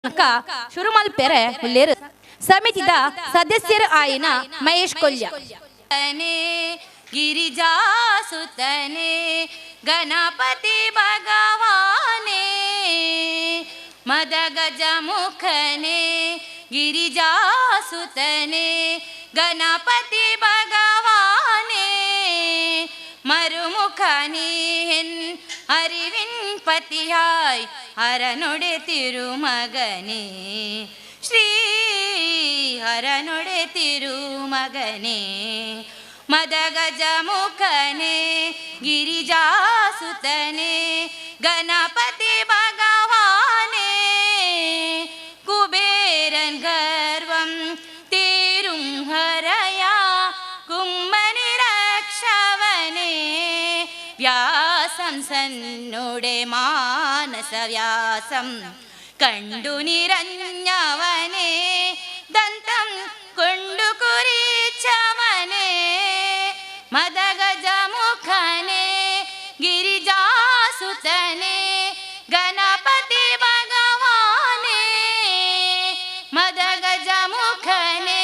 ಶುರು ಮಲ್ಪೆರೆ ಉಳ್ಳೇರು ಸಮಿತಿದ ಸದಸ್ಯರು ಆಯಿನ ಮಹೇಶ್ ಕೊಲ್ಯ ಗಿರಿಜಾಸುತನೆ ಗಣಪತಿ ಭಗವಾನೆ ಮದಗಜ ಮುಖನೆ ಗಿರಿಜಾಸುತನೆ ಗಣಪತಿ ಭಗವಾನೆ മറുമുഖനീൻ അറിവിൻ പതിയായി ഹരനുടെ തിരുമകനെ ശ്രീ ഹരനുടെ തിരുമകനെ മദഗജമുഖനെ ഗിരിജാസുതനെ ഗണപതി ഭഗവാനെ കുബേരൻ ഗർവം തീരും ഹരയാ കുമ്മനി രക്ഷവനെ വ്യാസം സന്നുടെ മാനസവ്യാസം കണ്ടു നിറഞ്ഞവനെ ദന്തം കൊണ്ടു കുറിച്ചവനെ മദഗജമുഖനെ ഗിരിജാസുതനെ ഗണപതി ഭഗവാനെ മദഗജമുഖനെ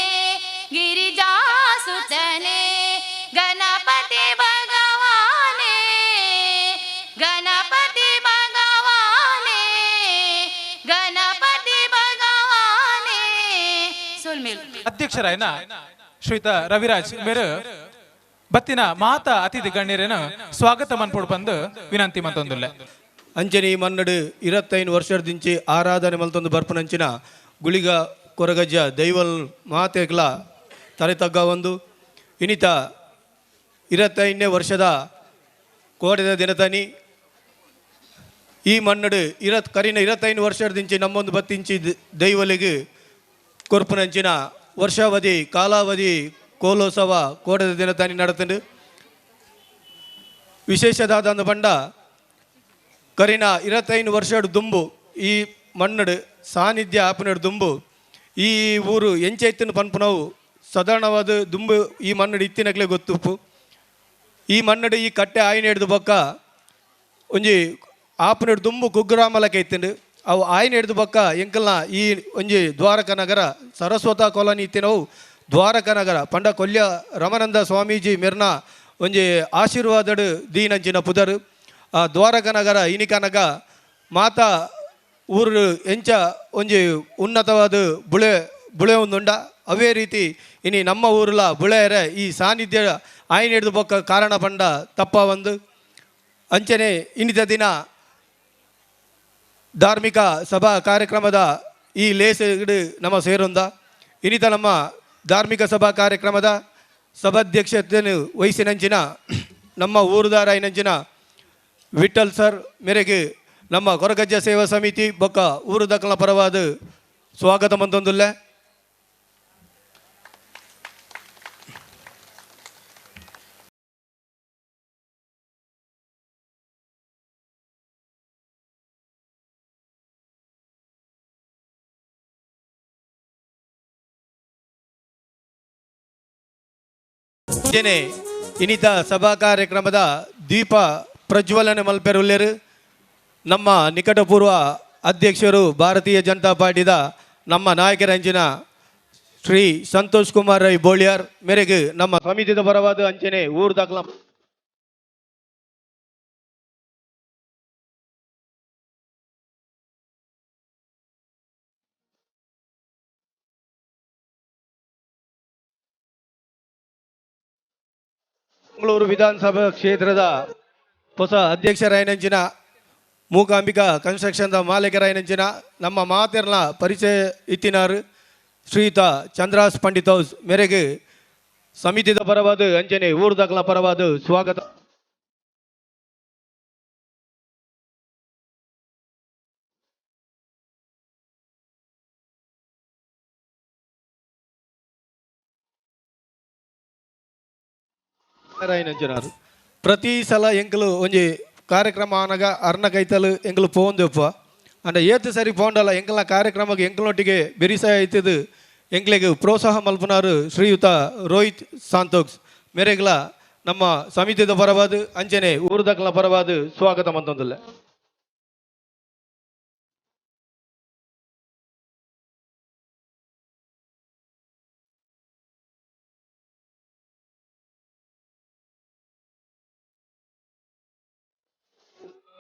ഗിരിജാസുതനെ ഗണപതി ഭഗവാനെ ഗണപതി ഭഗവാനെ ಗಣಪತಿ ಭಗವಾನೆ ಸೋಲ್ಮೇಲ್ ಅಧ್ಯಕ್ಷರಾಯನ ಶ್ರೀಯುತ ರವಿರಾಜ್ ಮೇರು ಬತ್ತಿನ ಮಾತಾ ಅತಿಥಿ ಗಣ್ಯರೇನು ಸ್ವಾಗತ ಮನ್ಪೊಡು ಬಂದು ವಿನಂತಿ ಮಂತೊಂದುಲ್ಲ ಅಂಚನೆ ಮನ್ನಡು 25 ವರ್ಷದಿಂಚಿ ಆರಾಧನೆ ಮಲ್ತೊಂದು ಬರ್ಪನಂಚಿನ ಗುಳಿಗ ಕೊರಗಜ್ಜ ದೈವಲ್ ಮಾತೆಗ್ಲ ತಲೆ ತಗ್ಗ ಒಂದು ಇನಿತ 25ನೇ ವರ್ಷದ ಕೋಡೆದ ದಿನತನಿ ಈ ಮನ್ನಡು ಕರಿನ 25 ವರ್ಷದಿಂಚಿ ನಮ್ಮೊಂದು ಬತ್ತಿಂಚಿ ದೈವಲಿಗೆ ಕೊರ್ಪುನಂಚಿನ ವರ್ಷಾವಧಿ ಕಾಲಾವಧಿ ಕೋಲೋತ್ಸವ ಕೋಡೆದ ದಿನತನಿ ನಡತಂಡು ವಿಶೇಷದಾದ ಬಂಡ ಕರಿನ 25 ವರ್ಷದ ದುಂಬು ಈ ಮನ್ನಡು ಸಾನ್ನಿಧ್ಯ ಆಪನಡು ದುಂಬು ಈ ಊರು ಎಂಚೈತನ ಪನ್ಪುನವು ಸಾಧಾರಣವಾದ ದುಂಬು ಈ ಮನ್ನಡು ಇತ್ತಿನಕ್ಲೆ ಗೊತ್ತುಪ್ಪು ಈ ಮನ್ನಡು ಈ ಕಟ್ಟೆ ಆಯ್ನ ಹಿಡಿದು ಬೊಕ್ಕ ಒಂಜಿ ಆಪನಡು ದುಂಬು ಕುಗ್ರಾಮಲಕ್ಕೆ ಇತ್ತಂಡು ಅವು ಆಯ್ನ ಹಿಡಿದು ಬೊಕ್ಕ ಎಂಕಲ್ನ ಈ ಒಂಜಿ ದ್ವಾರಕ ನಗರ ಸರಸ್ವತ ಕಾಲೋನಿ ಇತ್ತಿನವು ದ್ವಾರಕ ನಗರ ಪಂಡ ಕೊಲ್ಯ ರಮಾನಂದ ಸ್ವಾಮೀಜಿ ಮೆರ್ನ ಒಂಜಿ ಆಶೀರ್ವಾದಡು ದೀನಂಚಿನ ಪುದರು ಆ ದ್ವಾರಕ ನಗರ ಇನಿಕನಗ ಮಾತಾ ಊರು ಎಂಚ ಒಂಜಿ ಉನ್ನತವಾದ ಬುಳೆ ಒಂದುಂಡ ಅವೇ ರೀತಿ ಇನಿ ನಮ್ಮ ಊರ್ಲ ಬುಳೆಯರೆ ಈ ಸಾನ್ನಿಧ್ಯ ಆಯ್ನ ಹಿಡಿದು ಬೊಕ್ಕ ಕಾರಣ ಪಂಡ ತಪ್ಪ ಒಂದು ಅಂಚನೆ ಇನ್ನಿತ ದಿನ ಧಾರ್ಮಿಕ ಸಭಾ ಕಾರ್ಯಕ್ರಮದ ಈ ಲೇಸಡು ನಮ್ಮ ಸೇರೊಂದ ಇನ್ನಿತ ನಮ್ಮ ಧಾರ್ಮಿಕ ಸಭಾ ಕಾರ್ಯಕ್ರಮದ ಸಭಾಧ್ಯಕ್ಷತೆಯನ್ನು ವಹಿಸಿನಂಚಿನ ನಮ್ಮ ಊರುದಾರ ಐನಂಚಿನ ವಿಠಲ್ ಸರ್ ಮೇರೆಗೆ ನಮ್ಮ ಕೊರಗಜ್ಜ ಸೇವಾ ಸಮಿತಿ ಬೊಕ್ಕ ಊರು ದಕ್ಕಲ ಪರವಾದ ಸ್ವಾಗತ ಮಂತೊಂದುಲ್ಲೆ ಇನ್ನಿತ ಸಭಾ ಕಾರ್ಯಕ್ರಮದ ದೀಪ ಪ್ರಜ್ವಲನೆ ಮಲ್ಪೆರುಲ್ಲೇರು ನಮ್ಮ ನಿಕಟಪೂರ್ವ ಅಧ್ಯಕ್ಷರು ಭಾರತೀಯ ಜನತಾ ಪಾರ್ಟಿದ ನಮ್ಮ ನಾಯಕರಂಚಿನ ಶ್ರೀ ಸಂತೋಷ್ ಕುಮಾರ್ ರೈ ಬೋಳಿಯಾರ್ ಮೇರೆಗೆ ನಮ್ಮ ಸಮಿತಿದ ಪರವಾದ ಅಂಚನೆ ಊರು ದಾಖಲ ಮಂಗಳೂರು ವಿಧಾನಸಭಾ ಕ್ಷೇತ್ರದ ಹೊಸ ಅಧ್ಯಕ್ಷರಾಯನಂಚಿನ ಮೂಕಾಂಬಿಕಾ ಕನ್ಸ್ಟ್ರಕ್ಷನ್ದ ಮಾಲೀಕರಾಯನಂಚಿನ ನಮ್ಮ ಮಾತೆರ್ನ ಪರಿಚಯ ಇತ್ತಿನಾರು ಶ್ರೀಯುತ ಚಂದ್ರಾಸ್ ಪಂಡಿತ್ ಹೌಸ್ ಮೇರೆಗೆ ಸಮಿತಿದ ಪರವಾದ ಅಂಚನೆ ಊರು ದಾಖಲ ಪರವಾದ ಸ್ವಾಗತ ಪ್ರತಿ ಸಲ ಎಂಕಲು ಒಂಜಿ ಕಾರ್ಯಕ್ರಮ ಆನಗ ಅರ್ನ ಕೈತಲು ಎಂಕಲು ಪೋಂದೆಪ್ಪ ಅಂಡ ಏತು ಸರಿ ಪೋಂಡಲ್ಲ ಎಂಕಲ್ನ ಕಾರ್ಯಕ್ರಮಕ್ಕೆ ಎಂಕಲೊಟ್ಟಿಗೆ ಬೆರಿಸಾಯ ಐತದು ಎಂಕ್ಲೆಗೆ ಪ್ರೋತ್ಸಾಹ ಮಲ್ಪನಾರು ಶ್ರೀಯುತ ರೋಹಿತ್ ಸಾಂತೋಕ್ಸ್ ಮೇರೆಗ್ಲ ನಮ್ಮ ಸಮಿತಿದ ಪರವಾದ ಅಂಚನೆ ಊರು ದಕ್ಕಲ ಪರವಾದ ಸ್ವಾಗತ ಮಂತೊಂದುಲ್ಲೆ.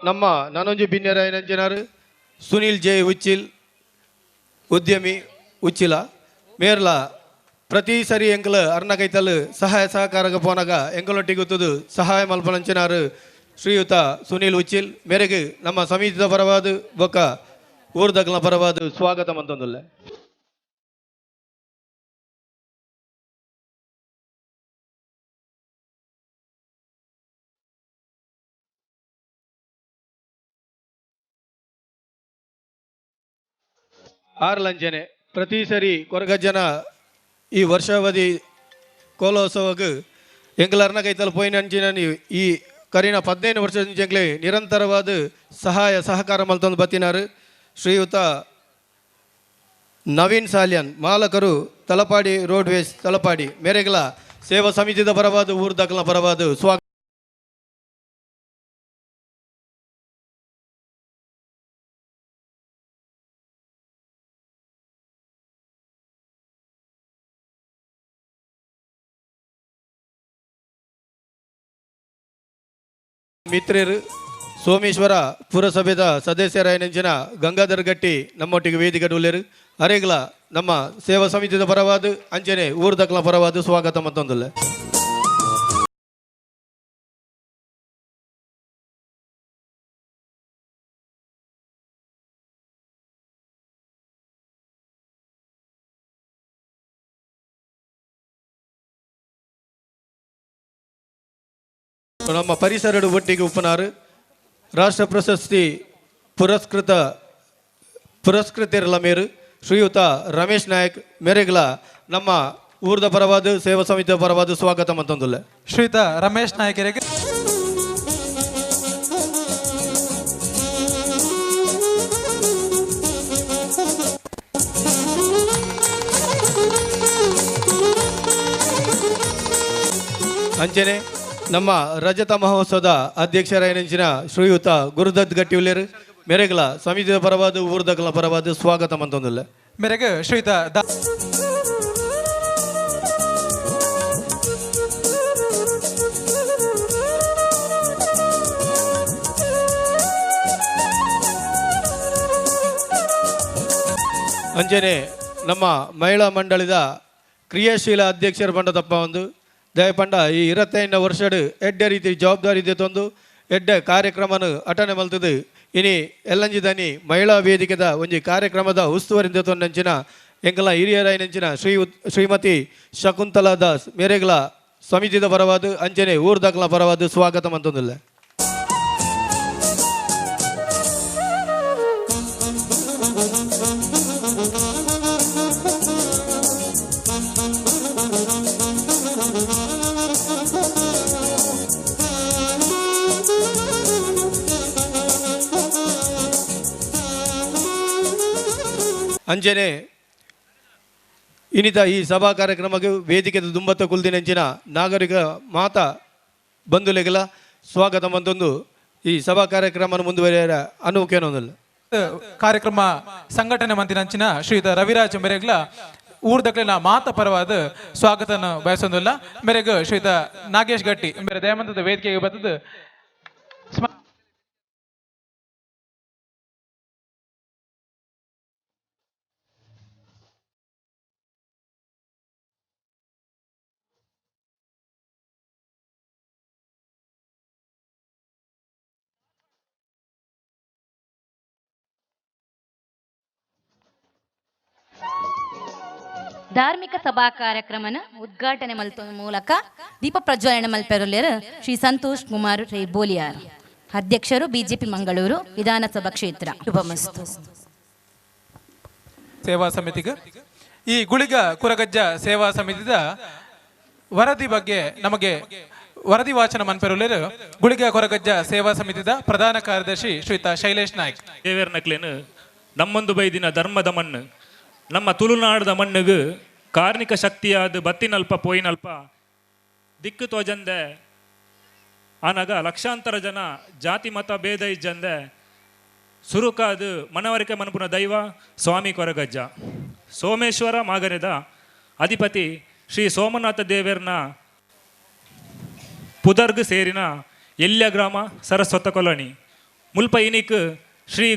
ನಮ್ಮ ನನೊಂಜಿ ಬಿನ್ಯರಾಯನಂಜನಾರು ಸುನೀಲ್ ಜೆ ಉಚ್ಚಿಲ್ ಉದ್ಯಮಿ ಉಚ್ಚಿಲ ಮೇರ್ಲ ಪ್ರತಿ ಸರಿ ಎಂಕಲ ಅರ್ನಕೈತಲ್ ಸಹಾಯ ಸಹಕಾರಗ ಪೋನಗ ಎಂಕಲೊಟ್ಟಿಗೆ ಗೊತ್ತದು ಸಹಾಯ ಮಲ್ಪನಂಚನಾರು ಶ್ರೀಯುತ ಸುನೀಲ್ ಉಚ್ಚಿಲ್ ಮೇರೆಗೆ ನಮ್ಮ ಸಮಿತಿದ ಪರವಾದ ಬೊಕ್ಕ ಊರ್ದಕ್ಲ ಪರವಾದ ಸ್ವಾಗತ ಮಂತೊಂದುಲ್ಲ. ಆರ್ಲಂಚನೆ ಪ್ರತಿ ಸರಿ ಕೊರಗಜ್ಜನ ಈ ವರ್ಷಾವಧಿ ಕೋಲೋತ್ಸವಕ್ಕೆ ಎಂಗ್ಲರ್ನ ಕೈತಲ್ ಪೋಯಿನಂಚಿನ ಈ ಕರಿನ 15 ವರ್ಷದಿಂಚೆಂಗ್ಲೆ ನಿರಂತರವಾದ ಸಹಾಯ ಸಹಕಾರ ಮಲ್ತೊಂದು ಬತ್ತಿನಾರು ಶ್ರೀಯುತ ನವೀನ್ ಸಾಲ್ಯನ್ ಮಾಲಕರು ತಲಪಾಡಿ ರೋಡ್ವೇಸ್ ತಲಪಾಡಿ ಮೇರೆಗಲ ಸೇವಾ ಸಮಿತಿದ ಪರವಾದ ಊರ್ದಕ್ಲ ಪರವಾದ ಸ್ವಾಗತ. ಮಿತ್ರರು ಸೋಮೇಶ್ವರ ಪುರಸಭೆದ ಸದಸ್ಯರಾಯನಂಚಿನ ಗಂಗಾಧರ್ ಗಟ್ಟಿ ನಮ್ಮೊಟ್ಟಿಗೆ ವೇದಿಕೆ ಉಳ್ಳೇರು ಅರೆಗ್ಲ ನಮ್ಮ ಸೇವಾ ಸಮಿತಿದ ಪರವಾದ ಅಂಚನೆ ಊರ್ದಕ್ಲ ಪರವಾದ ಸ್ವಾಗತ ಮತ್ತೊಂದುಲ್ಲ. ನಮ್ಮ ಪರಿಸರಡು ಒಟ್ಟಿಗೆ ಉಪನಾರು ರಾಷ್ಟ್ರ ಪ್ರಶಸ್ತಿ ಪುರಸ್ಕೃತಿರಲ ಮೇರು ಶ್ರೀಯುತ ರಮೇಶ್ ನಾಯಕ್ ಮೇರೆಗ್ಲ ನಮ್ಮ ಊರ್ದ ಪರವಾದ ಸೇವಾ ಸಮಿತಿಯ ಪರವಾದ ಸ್ವಾಗತ ಮತ್ತೊಂದುಲ್ಲ. ಶ್ರೀಯುತ ರಮೇಶ್ ನಾಯಕರಿಗೆ ಅಂಚನೆ ನಮ್ಮ ರಜತ ಮಹೋತ್ಸವದ ಅಧ್ಯಕ್ಷರಾಯನಂಚಿನ ಶ್ರೀಯುತ ಗುರುದತ್ ಗಟ್ಟಿ ಉಳ್ಳೇರು ಮೇರೆಗಲ ಸಮಿತಿಯ ಪರವಾದ ಊರ್ದಕ್ಲ ಪರವಾದ ಸ್ವಾಗತ ಮಂತೊಂದುಲ್ಲ. ಮೇರೆಗೆ ಶ್ರೀಯುತ ಅಂಚನೆ ನಮ್ಮ ಮಹಿಳಾ ಮಂಡಳಿದ ಕ್ರಿಯಾಶೀಲ ಅಧ್ಯಕ್ಷರ ಪಂಡ ತಪ್ಪ ಒಂದು ದಯಪಂಡ ಈ 25 ವರ್ಷಡು ಎಡ್ಡೆ ರೀತಿ ಜವಾಬ್ದಾರಿ ಇದೆ ತಂದು ಎಡ್ಡೆ ಕಾರ್ಯಕ್ರಮನ ಅಟನೆ ಮಲ್ತದು ಇನಿ ಎಲ್ಲಂಜಿದನಿ ಮಹಿಳಾ ವೇದಿಕೆದ ಒಂಜಿ ಕಾರ್ಯಕ್ರಮದ ಉಸ್ತುವಾರಿಂದ ತೊಂದಂಚಿನ ಎಂಕಲ ಹಿರಿಯರಾಯನಂಚಿನ ಶ್ರೀಮತಿ ಶಕುಂತಲಾ ದಾಸ್ ಮೇರೆಗ್ಲ ಸಮಿತಿದ ಪರವಾದ ಅಂಚನೆ ಊರ್ದಕ್ಲ ಪರವಾದ ಸ್ವಾಗತ ಮಂತೊಂದುಲ್ಲ. ಅಂಚನೆ ಇನ್ನಿತ ಈ ಸಭಾ ಕಾರ್ಯಕ್ರಮಕ್ಕೆ ವೇದಿಕೆ ದುಂಬತ್ತ ಕುಲ್ದಿನಂಚಿನ ನಾಗರಿಕ ಮಾತಾ ಬಂಧುಲೆಗೆಲ್ಲ ಸ್ವಾಗತ ಮಂತೊಂದು ಈ ಸಭಾ ಕಾರ್ಯಕ್ರಮ ಮುಂದುವರಿಯ ಅನುಕೇನೊಂದಿಲ್ಲ. ಕಾರ್ಯಕ್ರಮ ಸಂಘಟನೆ ಮಂತಿನಂಚಿನ ಶ್ರೀಯುತ ರವಿರಾಜ್ ಮೇರೆಗ್ಲ ಊರ್ದಕ್ಲಿನ ಮಾತ ಪರವಾದ ಸ್ವಾಗತನ ಬಯಸೊಂದಿಲ್ಲ. ಮೇರೆಗೆ ಶ್ರೀಯುತ ನಾಗೇಶ್ ಗಟ್ಟಿ ಮೇರೆ ದಯಾಮಂತದ ವೇದಿಕೆಗೆ ಬರ್ತದ ಧಾರ್ಮಿಕ ಸಭಾ ಕಾರ್ಯಕ್ರಮನ ಉದ್ಘಾಟನೆ ಮಲ್ತ ಮೂಲಕ ದೀಪ ಪ್ರಜ್ವಲನೆ ಮಲ್ಪೆರೊಲ್ಲೆರು ಶ್ರೀ ಸಂತೋಷ್ ಕುಮಾರ್ ರೈ ಬೋಲಿಯಾರ್ ಅಧ್ಯಕ್ಷರು ಬಿಜೆಪಿ ಮಂಗಳೂರು ವಿಧಾನಸಭಾ ಕ್ಷೇತ್ರ. ಶುಭಮಸ್ತು. ಸೇವಾ ಸಮಿತಿಗೆ ಈ ಗುಳಿಗ ಕುರಗಜ್ಜ ಸೇವಾ ಸಮಿತಿದ ವರದಿ ಬಗ್ಗೆ ನಮಗೆ ವರದಿ ವಾಚನ ಮನ್ಪೆರೊಲ್ಲೆರು ಗುಳಿಗ ಕೊರಗಜ್ಜ ಸೇವಾ ಸಮಿತಿದ ಪ್ರಧಾನ ಕಾರ್ಯದರ್ಶಿ ಶ್ರೀಯುತ ಶೈಲೇಶ್ ನಾಯ್ಕ್. ದೇವೇರ್ನಕ್ಲೇನು ನಮ್ಮೊಂದು ಬೈದಿನ ಧರ್ಮದ ಮಣ್ಣು ನಮ್ಮ ತುಳುನಾಡದ ಮಣ್ಣಿಗೆ ಕಾರ್ಮಿಕ ಶಕ್ತಿಯಾದ ಬತ್ತಿನಲ್ಪ ಪೋಯಿನಲ್ಪ ದಿಕ್ಕು ತೋಜಂದೆ ಆನಾಗ ಲಕ್ಷಾಂತರ ಜನ ಜಾತಿ ಮತ ಭೇದ ಇಜ್ಜಂದೆ ಸುರುಕಾದು ಮನವರಿಕೆ ಮನಪುನ ದೈವ ಸ್ವಾಮಿ ಕೊರಗಜ್ಜ ಸೋಮೇಶ್ವರ ಮಾಗನೆದ ಅಧಿಪತಿ ಶ್ರೀ ಸೋಮನಾಥ ದೇವೇರ್ನ ಪುದರ್ಗ್ ಸೇರಿನ ಎಲ್ಯ ಗ್ರಾಮ ಸರಸ್ವತ ಕೊಲನಿ ಮುಲ್ಪ ಇನಿಕ್ ಶ್ರೀ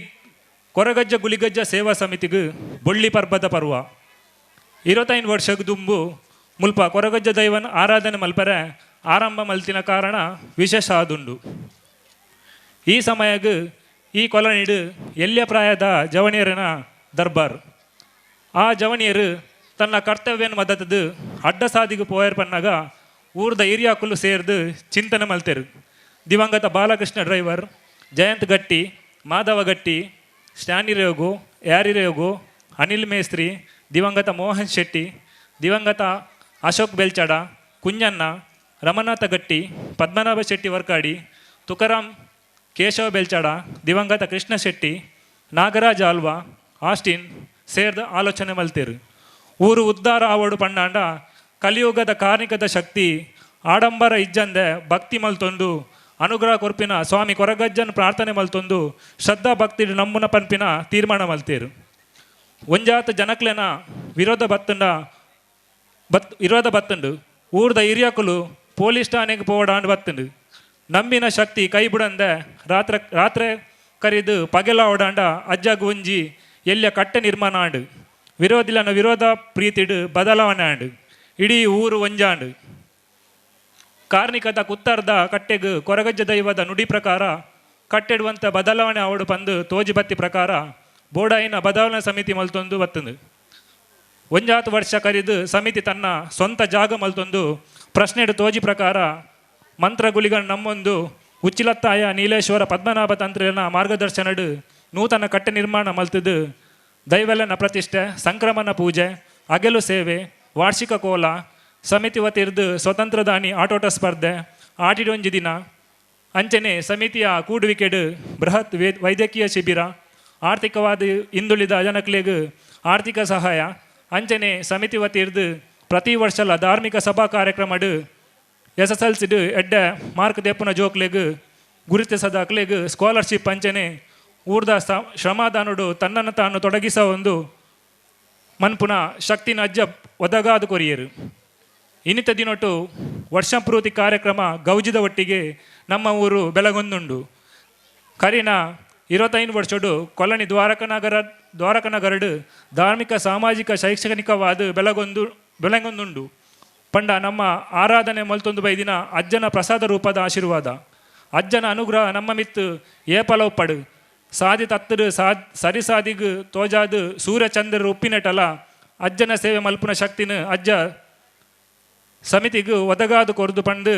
ಕೊರಗಜ್ಜ ಗುಳಿಗಜ್ಜ ಸೇವಾ ಸಮಿತಿಗೆ ಬೊಳ್ಳಿ ಪರ್ಬದ ಪರ್ವ 25 ವರ್ಷಕ್ಕೆ ದುಂಬು ಮುಲ್ಪ ಕೊರಗಜ್ಜ ದೈವನ ಆರಾಧನೆ ಮಲ್ಪರೆ ಆರಂಭ ಮಲ್ತಿನ ಕಾರಣ ವಿಶೇಷ ಆದುಂಡು. ಈ ಸಮಯಗ್ ಈ ಕೊಲನಿಡು ಎಲ್ಯ ಪ್ರಾಯದ ಜವಣಿಯರನ ದರ್ಬಾರ್. ಆ ಜವಣಿಯರು ತನ್ನ ಕರ್ತವ್ಯನ ಮದತದು ಅಡ್ಡ ಸಾದಿಗೆ ಪೋಯರ್ ಪನ್ನಾಗ ಊರ್ದ ಹಿರಿಯಾಕುಲು ಸೇರ್ದು ಚಿಂತನೆ ಮಲ್ತೆರು. ದಿವಂಗತ ಬಾಲಕೃಷ್ಣ ಡ್ರೈವರ್, ಜಯಂತ್ ಗಟ್ಟಿ, ಮಾಧವ ಗಟ್ಟಿ, ಸ್ಟ್ಯಾನಿ ರೇಗು, ಯಾರಿ ರೇಗು, ಅನಿಲ್ ಮೇಸ್ತ್ರಿ, ದಿವಂಗತ ಮೋಹನ್ ಶೆಟ್ಟಿ, ದಿವಂಗತ ಅಶೋಕ್ ಬೆಲ್ಚಾಡ, ಕುಂಜಣ್ಣ, ರಮನಾಥ ಗಟ್ಟಿ, ಪದ್ಮನಾಭ ಶೆಟ್ಟಿ ವರ್ಕಾಡಿ, ತುಕಾರಾಮ್ ಕೇಶವ ಬೆಲ್ಚಾಡ, ದಿವಂಗತ ಕೃಷ್ಣ ಶೆಟ್ಟಿ, ನಾಗರಾಜ್ ಆಲ್ವಾ, ಆಸ್ಟಿನ್ ಸೇರ್ದು ಆಲೋಚನೆ ಮಲ್ತೇರು. ಊರು ಉದ್ಧಾರ ಆವಡು ಪಂಡಾಂಡ ಕಲಿಯುಗದ ಕಾರ್ಣಿಕದ ಶಕ್ತಿ ಆಡಂಬರ ಇಜ್ಜಂದೆ ಭಕ್ತಿ ಮಲ್ತೊಂದು ಅನುಗ್ರಹ ಕೊರ್ಪಿನ ಸ್ವಾಮಿ ಕೊರಗಜ್ಜನ ಪ್ರಾರ್ಥನೆ ಮಲ್ತೊಂದು ಶ್ರದ್ಧಾ ಭಕ್ತಿ ನಮ್ಮನ ಪನ್ಪಿನ ತೀರ್ಮಾನ ಮಲ್ತೇರು. ಒಂಜಾತ ಜನಕ್ಲೆನ ವಿರೋಧ ಬತ್ತುಂಡು ಊರ್ದ ಹಿರಿಯಕುಲು ಪೊಲೀಸ್ ಠಾಣೆಗೆ ಪೋಡಾಂಡು ಬತ್ತುಂಡು. ನಂಬಿನ ಶಕ್ತಿ ಕೈ ಬಿಡಂದೆ ರಾತ್ರೆ ಕರಿದು ಪಗೆಲ ಓಡಾಂಡ ಅಜ್ಜಗ ಒಂಜಿ ಎಲ್ಲಿಯ ಕಟ್ಟೆ ನಿರ್ಮಾಣ ಆಂಡು ವಿರೋಧಿಲನ ವಿರೋಧ ಪ್ರೀತಿಡು ಬದಲಾವಣೆ ಆಂಡು ಇಡೀ ಊರು ಒಂಜಾಂಡು. ಕಾರ್ಣಿಕದ ಕುತ್ತರ್ದ ಕಟ್ಟೆಗೆ ಕೊರಗಜ್ಜ ದೈವದ ನುಡಿ ಪ್ರಕಾರ ಕಟ್ಟೆಡುವಂಥ ಬದಲಾವಣೆ ಅವಡು ಪಂದು ತೋಜಿ ಬತ್ತಿ ಪ್ರಕಾರ ಬೋಡಾಯಿನ ಬದಲಾವಣೆ ಸಮಿತಿ ಮಲ್ತೊಂದು ಬತ್ತಂದು. ಒಂಜಾತು ವರ್ಷ ಕರಿದು ಸಮಿತಿ ತನ್ನ ಸ್ವಂತ ಜಾಗ ಮಲ್ತೊಂದು ಪ್ರಶ್ನೆಡು ತೋಜಿ ಪ್ರಕಾರ ಮಂತ್ರಗುಲಿಗಳ ನಮ್ಮೊಂದು ಉಚ್ಚಿಲತ್ತಾಯ ನೀಲೇಶ್ವರ ಪದ್ಮನಾಭ ತಂತ್ರನ ಮಾರ್ಗದರ್ಶನಡು ನೂತನ ಕಟ್ಟೆ ನಿರ್ಮಾಣ ಮಲ್ತದು ದೈವಲನ ಪ್ರತಿಷ್ಠೆ, ಸಂಕ್ರಮಣ ಪೂಜೆ, ಅಗೆಲು ಸೇವೆ, ವಾರ್ಷಿಕ ಕೋಲ, ಸಮಿತಿ ವತಿರ್ದು ಸ್ವತಂತ್ರ ದಾನಿ ಆಟೋಟ ಸ್ಪರ್ಧೆ ಆಟಿಡೊಂಜಿ ದಿನ ಅಂಚನೆ ಸಮಿತಿಯ ಕೂಡುವಿಕೆಡು ಬೃಹತ್ ವೈದ್ಯಕೀಯ ಶಿಬಿರ, ಆರ್ಥಿಕವಾದ ಹಿಂದುಳಿದ ಜನಕ್ಲೆಗ್ ಆರ್ಥಿಕ ಸಹಾಯ ಅಂಚನೆ ಸಮಿತಿ ವತಿರ್ದು ಪ್ರತಿ ವರ್ಷಲ ಧಾರ್ಮಿಕ ಸಭಾ ಕಾರ್ಯಕ್ರಮಡು SSLCಡು ಎಡ್ಡೆ ಮಾರ್ಕ್ ದೆಪ್ಪುನ ಜೋಕ್ಲೆಗ್ ಗುರುತಿಸದ ಅಕ್ಲೆಗ್ ಸ್ಕಾಲರ್ಶಿಪ್ ಅಂಚನೆ ಊರ್ದ ಶ್ರಮದಾನುಡು ತನ್ನನ್ನು ತಾನು ತೊಡಗಿಸ ಒಂದು ಮನ್ಪುನ ಶಕ್ತಿನ ಅಜ್ಜ ಒದಗಾದು ಕೊರಿಯರು. ಇನ್ನಿತ ದಿನೊಟ್ಟು ವರ್ಷಪೂರ್ತಿ ಕಾರ್ಯಕ್ರಮ ಗೌಜಿದ ಒಟ್ಟಿಗೆ ನಮ್ಮ ಊರು ಬೆಳಗೊಂದುಂಡು. ಕರಿನ 25 ವರ್ಷಡು ಕೊಲನಿ ದ್ವಾರಕನಗರಡು ಧಾರ್ಮಿಕ ಸಾಮಾಜಿಕ ಶೈಕ್ಷಣಿಕವಾದ ಬೆಳಗೊಂದುಂಡು. ಪಂಡ ನಮ್ಮ ಆರಾಧನೆ ಮಲ್ತೊಂದು ಬೈದಿನ ಅಜ್ಜನ ಪ್ರಸಾದ ರೂಪದ ಆಶೀರ್ವಾದ. ಅಜ್ಜನ ಅನುಗ್ರಹ ನಮ್ಮ ಮಿತ್ತು ಏಪಲವು ಪಡು ಸಾದಿ ತತ್ತರು ಸರಿಸಾದಿಗು ತೋಜಾದು ಸೂರ್ಯಚಂದ್ರರು ಉಪ್ಪಿನಟಲ ಅಜ್ಜನ ಸೇವೆ ಮಲ್ಪುನ ಶಕ್ತಿನ ಅಜ್ಜ ಸಮಿತಿಗೂ ಒದಗಾದು ಕೊರ್ದು ಪಂಡು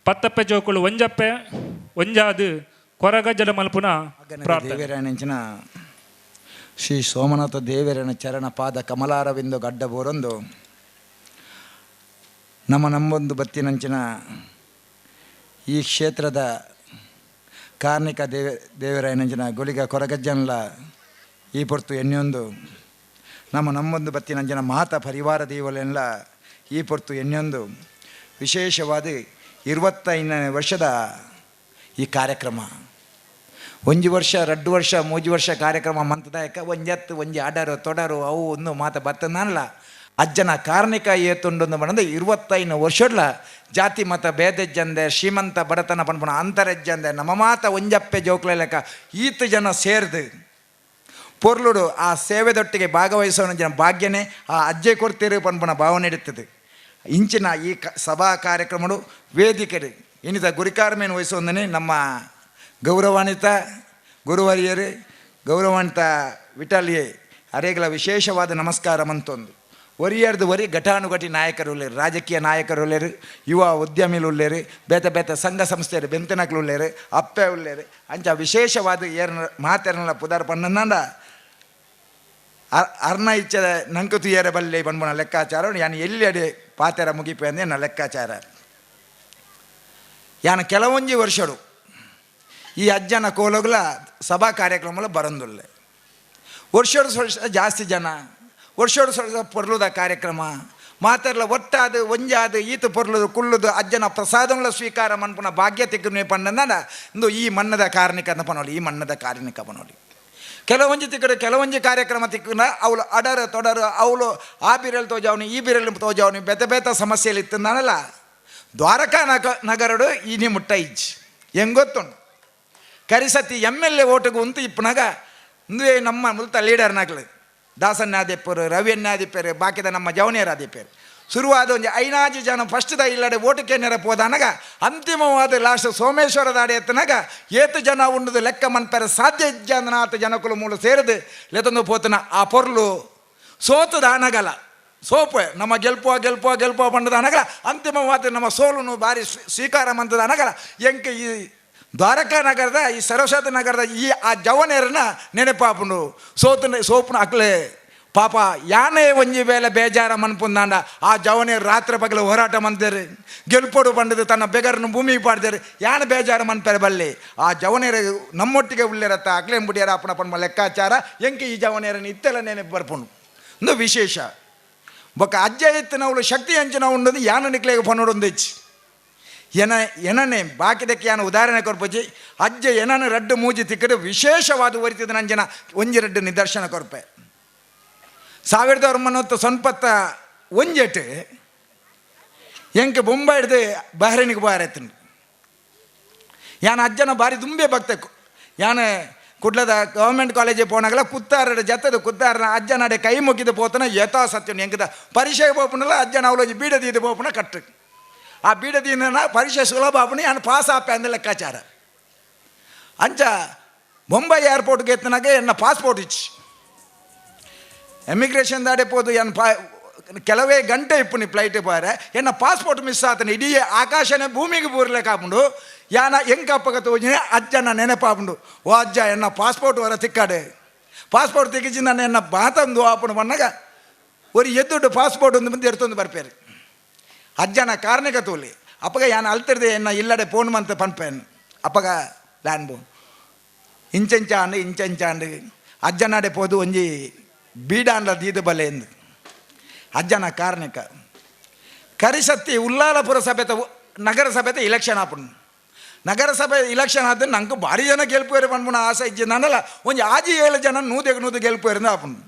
ಪತ್ತಪ್ಪೆ ಜೋಕುಳು ಒಂಜಪ್ಪೆ ಒಂಜಾದು ಕೊರಗಜ್ಜಲ ಮಲ್ಪುನ ದೇವರಾಯನಂಚಿನ ಶ್ರೀ ಸೋಮನಾಥ ದೇವರನ ಚರಣ ಪಾದ ಕಮಲಾರವಿಂದು ಗಡ್ಡ ಬೋರೊಂದು ನಮ್ಮೊಂದು ಬತ್ತಿನಂಚಿನ ಈ ಕ್ಷೇತ್ರದ ಕಾರ್ಣಿಕ ದೇವರಾಯನಂಚಿನ ಗುಳಿಗ ಕೊರಗಜ್ಜನ್ಲ ಈ ಪೊರ್ತು ಎಣ್ಣೆಯೊಂದು ನಮ್ಮೊಂದು ಬತ್ತಿನಂಚಿನ ಮಾತ ಪರಿವಾರ ದೇವಲೆಲ್ಲ ಈ ಪೊರ್ತು ಎಣ್ಣೆಯೊಂದು ವಿಶೇಷವಾದ 25ನೇ ವರ್ಷದ ಈ ಕಾರ್ಯಕ್ರಮ. ಒಂಜಿ ವರ್ಷ 2 ವರ್ಷ 3 ವರ್ಷ ಕಾರ್ಯಕ್ರಮ ಮಂತದಾಯಕ ಒಂಜಿ ಆಡರು ತೊಡರು ಅವು ಒಂದು ಮಾತ ಬತ್ತನಲ್ಲ ಅಜ್ಜನ ಕಾರ್ಣಿಕ ಏತುಂಡು ಬಂದ 25 ವರ್ಷಡ್ಲ ಜಾತಿ ಮತ ಭೇದಜ್ಜಂದೆ ಶ್ರೀಮಂತ ಬಡತನ ಪನ್ಪುಣ ಅಂತರಜ್ಜಂದೆ ನಮ್ಮ ಮಾತ ಒಂಜಪ್ಪೆ ಜೋಕ್ಲ ಲೆಕ್ಕ ಈತು ಜನ ಸೇರ್ದು ಪೊರ್ಲುಡು ಆ ಸೇವೆದೊಟ್ಟಿಗೆ ಭಾಗವಹಿಸೋಣ ಜನ ಭಾಗ್ಯನೇ ಆ ಅಜ್ಜೆ ಕೊಡ್ತೀರು ಪನ್ಪುಣ ಭಾವನೆ ಇಡುತ್ತದೆ. ಇಂಚಿನ ಈ ಸಭಾ ಕಾರ್ಯಕ್ರಮಗಳು ವೇದಿಕೆ ಇನ್ನಿತ ಗುರಿಕಾರ್ಮೇನು ವಹಿಸೋದನೆ ನಮ್ಮ ಗೌರವಾನ್ವಿತ ಗುರುವರಿಯರು ಗೌರವಾನ್ವಿತ ವಿಠಲಿಯೇ ಅರೆಗಳ ವಿಶೇಷವಾದ ನಮಸ್ಕಾರ ಮಂತೊಂದು ಒರಿಯರ್ದು ಒರಿ ಘಟಾನುಘಟಿ ನಾಯಕರು ಉಳ್ಳೇರು, ರಾಜಕೀಯ ನಾಯಕರು ಉಳ್ಳೇರು, ಯುವ ಉದ್ಯಮಿಲು ಉಳ್ಳೇರು, ಬೇತೆ ಸಂಘ ಸಂಸ್ಥೆರು ಬೆಂತನಕ್ಲು ಉಳ್ಳೇರು, ಅಪ್ಪೆ ಉಳ್ಳೇರು ಅಂಚ ವಿಶೇಷವಾದ ಏರು ಮಾತೆರನೆಲ್ಲ ಪುದಾರ ಪನ್ನಂದ ಅರ್ನ ಇಚ್ಛದ ನಂಕುತು ಏರೆ ಬಲ್ಲೆ ಬಂದ್ಬಣ ಲೆಕ್ಕಾಚಾರ ಯಾನು ಎಲ್ಲಿ ಅಡೆ ಪಾತೆರ ಮುಗಿಪೆ ಅಂದೆ ನನ್ನ ಲೆಕ್ಕಾಚಾರ. ಯಾನು ಕೆಲವೊಂಜಿ ವರ್ಷಡು ಈ ಅಜ್ಜನ ಕೋಲಗುಲ ಸಭಾ ಕಾರ್ಯಕ್ರಮ ಬರಂದುಲ್ಲೆ ವರ್ಷೋಡು ಸ್ವಲ್ಪ ಜಾಸ್ತಿ ಜನ ವರ್ಷೋಡು ಸ್ವಲ್ಪ ಪೊರ್ಲುದ ಕಾರ್ಯಕ್ರಮ ಮಾತೆರ್ಲ ಒಟ್ಟಾದು ಒಂಜಾದು ಈತು ಪೊರ್ಲುದು ಕುಳ್ಳುದು ಅಜ್ಜನ ಪ್ರಸಾದಗಳ ಸ್ವೀಕಾರ ಮನ್ಪುನ ಭಾಗ್ಯ ತೆಗ್ದು ಪಂಡ ಇಂದು ಈ ಮಣ್ಣದ ಕಾರ್ಣಿಕ ಅಂತ ಪನೋಲಿ ಈ ಮಣ್ಣದ ಕಾರ್ಣಿಕ ಪನೋಲಿ ಕೆಲವೊಂಜಿ ತಿಕ್ಕಡು ಕೆಲವೊಂಜಿ ಕಾರ್ಯಕ್ರಮ ತಿಕ್ಕನ ಅವಳು ಅಡರು ತೊಡರು ಅವಳು ಆ ಬಿರಲ್ ತೋಜಾವನಿ ಈ ಬಿರಲ್ ತೋಜಾವನಿ ಬೇತೆ ಸಮಸ್ಯೆಯಲ್ಲಿ ಇತ್ತಂದನಲ್ಲ ದ್ವಾರಕಾ ನಗರಡು ಇನಿ ಮುಟ್ಟ ಇಜ್ಜಿ ಹೆಂಗೊತ್ತುಂಡು ಕರಿಸತಿ MLA ಓಟಿಗೆ ಉಂತು ಇಪ್ಪನಾಗ ಇಂದುವೆ ನಮ್ಮ ಮುಲ್ತ ಲೀಡರ್ ನಾಗ್ಲು ದಾಸನ್ನ ಆದಿಪ್ಪರು ರವಿಯನ್ನ ಆದಿಪ್ಪರು ಬಾಕಿದ ನಮ್ಮ ಜವನಿಯರ್ ಆದಿಪ್ಪರು ಶುರುವಾದ ಒಂದು 5 ಜನ ಫಸ್ಟ್ದ ಇಲ್ಲಡೆ ಓಟಕ್ಕೆ ನೆರಪೋದಾನಾಗ ಅಂತಿಮವಾದ ಲಾಸ್ಟ್ ಸೋಮೇಶ್ವರದ ಅಡೆ ಎತ್ತನಾಗ ಏತು ಜನ ಉಂಡದು ಲೆಕ್ಕ ಮನ್ಪರ ಸಾಧ್ಯ ಇಜ್ಜನಾಥ ಜನಕುಲು ಮೂಲ ಸೇರಿದು ಲೆತೊಂದು ಪೋತನ ಆ ಪೊರ್ಲು ಸೋತದ ಅನಗಲ ಸೋಪು ನಮ್ಮ ಗೆಲ್ಪುವ ಪಂಡದ ಅನಗಲ ಅಂತಿಮವಾದ ನಮ್ಮ ಸೋಲುನು ಭಾರಿ ಸ್ವೀಕಾರ ಮಂತದ ಅನಗಲ ಎಂಕ ಈ ದ್ವಾರಕಾ ನಗರದ ಈ ಸರಸ್ವತಿ ನಗರದ ಈ ಆ ಜವನೇರನ್ನ ನೆನಪಾಪುಂಡು ಸೋಪುನ ಅಕ್ಲೆ ಪಾಪ ಯಾನೇ ಒಂಜಿ ವೇಳೆ ಬೇಜಾರ ಮನ್ಪುಂದಾಂಡ ಆ ಜವನೇರು ರಾತ್ರಿ ಪಗಲು ಹೋರಾಟ ಮಂತೇರು ಗೆಲ್ಪೊಡು ಬಂಡದು ತನ್ನ ಬೆಗರನ್ನು ಭೂಮಿಗೆ ಪಾಡ್ದೇರು ಯಾನ ಬೇಜಾರ ಮನ್ಪೆರೆ ಬಲ್ಲಿ ಆ ಜವನೇರು ನಮ್ಮೊಟ್ಟಿಗೆ ಉಳ್ಳಿರತ್ತ ಅಕ್ಲೇನ್ ಬಿಡಿಯಾರ ಅಪ್ಪನ ಪನ್ಮ ಲೆಕ್ಕಾಚಾರ ಎಂಕೆ ಈ ಜವನೇರನ್ನು ಇತ್ತೆಲ್ಲ ನೆನಪು ಬರ್ಪುಂಡು ಒಂದು ವಿಶೇಷ ಬೊಕ್ಕ ಅಜ್ಜ ಎತ್ತಿನವಳು ಶಕ್ತಿ ಅಂಚನ ಉಂಡದು ಯಾನ ನಿಕ್ಲೆಗೆ ಪನ್ನೋಡೊಂದು ಹೆಚ್ಚು ಎನನೆ ಬಾಕಿದಕ್ಕೆ ಯಾನು ಉದಾಹರಣೆ ಕೊರ್ಪಜಿ ಅಜ್ಜ ಎನನು ರಡ್ಡು ಮೂಜಿ ತಿಕ್ಕಡು ವಿಶೇಷವಾದ ಒರಿತಿದ ನಂಜನ ಒಂಜಿ ರಡ್ಡು ನಿದರ್ಶನ ಕೊರ್ಪೆ 1990 ಸೊನ್ಪತ್ತ ಒಂಜೆಟ್ಟು ಎಂಕೆ ಬೊಂಬೈ ಹಿಡ್ದು ಬಹ್ರೈನಿಗೆ ಬಾರೆತ್ತನು ಯಾನ ಅಜ್ಜನ ಬಾರಿ ದುಂಬೆ ಭಕ್ತಕ್ಕು ಯಾನ ಕುಡ್ಲದ ಗೌರ್ಮೆಂಟ್ ಕಾಲೇಜಿಗೆ ಪೋನಾಗಲ ಕುತ್ತಾರ ಜತ್ತದ ಕುತ್ತಾರನ ಅಜ್ಜ ನಡೆ ಕೈ ಮುಗಿದು ಪೋತನ ಯಥಾಸತ್ಯನು ಎಂಕದ ಪರೀಕ್ಷೆಗೆ ಪೋಪನಲ್ಲ ಅಜ್ಜನ ಅವಳು ಬೀಡದೀದು ಪೋಪನ ಕಟ್ಟು ಆ ಬೀಡದೀನ ಪರೀಕ್ಷೆ ಸುಲಭ ಆಪಣಿ ನಾನು ಪಾಸ್ ಆಪೆ ಅಂದ ಲೆಕ್ಕಾಚಾರ ಅಂಚ ಬೊಂಬೈ ಏರ್ಪೋರ್ಟ್ಗೆ ಎತ್ತನಾಗ ಎನ್ನ ಪಾಸ್ಪೋರ್ಟ್ ಇಚ್ಚು ಎಮಿಗ್ರೇಷನ್ ದಾಡೆ ಪೋದು ಕೆಲವೇ ಗಂಟೆ ಇಪ್ಪುನಿ ಫ್ಲೈಟ್ ಬಾರೆ ಎನ್ನ ಪಾಸ್ಪೋರ್ಟ್ ಮಿಸ್ ಆತನ ಇಡೀ ಆಕಾಶನೇ ಭೂಮಿಗೆ ಬೂರ್ಲೇಕಾಪುಂಡು ಯಾನ ಎಂಕಪ್ಪಗ ತೋಜಿನ ಅಜ್ಜನ ನೆನಪಾಪುಂಡು ಓ ಅಜ್ಜ ಎನ್ನ ಪಾಸ್ಪೋರ್ಟ್ ವರ ತಿಕ್ಕಾಡೆ ಪಾಸ್ಪೋರ್ಟ್ ತೆಗಿಸಿ ನಾನು ಎನ್ನ ಬಾತಂದು ಆಪುಂಡು ಬನ್ನಾಗ ஒரு ಎದ್ದುಡು ಪಾಸ್ಪೋರ್ಟ್ ಒಂದು ಮುಂದೆ ಎಡ್ತೊಂದು ಬರ್ಪೇರು ಅಜ್ಜನ ಕಾರಣಕ್ಕೆ ತೋಲಿ ಅಪ್ಪಗ ಯಾನು ಅಲ್ತಿರ್ದೆ ಎನ್ನ ಇಲ್ಲಡೆ ಫೋನ್ ಮಂತ ಪನ್ಪೇನು ಅಪ್ಪಗ ಲ್ಯಾಂಡ್ ಬೋನ್ ಇಂಚಂಚಾಂಡು ಅಜ್ಜನಾಡೆ ಪೋದು ಒಂಜಿ ಬೀಡಾಂಡ್ಲ ದೀದು ಬಲೆ ಎಂದು ಅಜ್ಜನ ಕಾರಣಕ್ಕ ಕರಿಸತ್ತಿ ಉಲ್ಲಾಲಪುರ ಸಭೆತ ನಗರ ಸಭೆತ ಇಲೆಕ್ಷನ್ ಆಪುಂಡು ನಗರಸಭೆ ಇಲೆಕ್ಷನ್ ಆದ ನಂಗೆ ಭಾರಿ ಜನ ಗೆಲ್ಪುವೇರು ಪನ್ಪುನ ಆಸೆ ಇಜ್ಜಿ ನಾನಲ್ಲ ಒಂಜಿ 7 ಜನ ನೂದು ಗೆಲ್ಪುವೇರಿಂದ ಆಪುಂಡು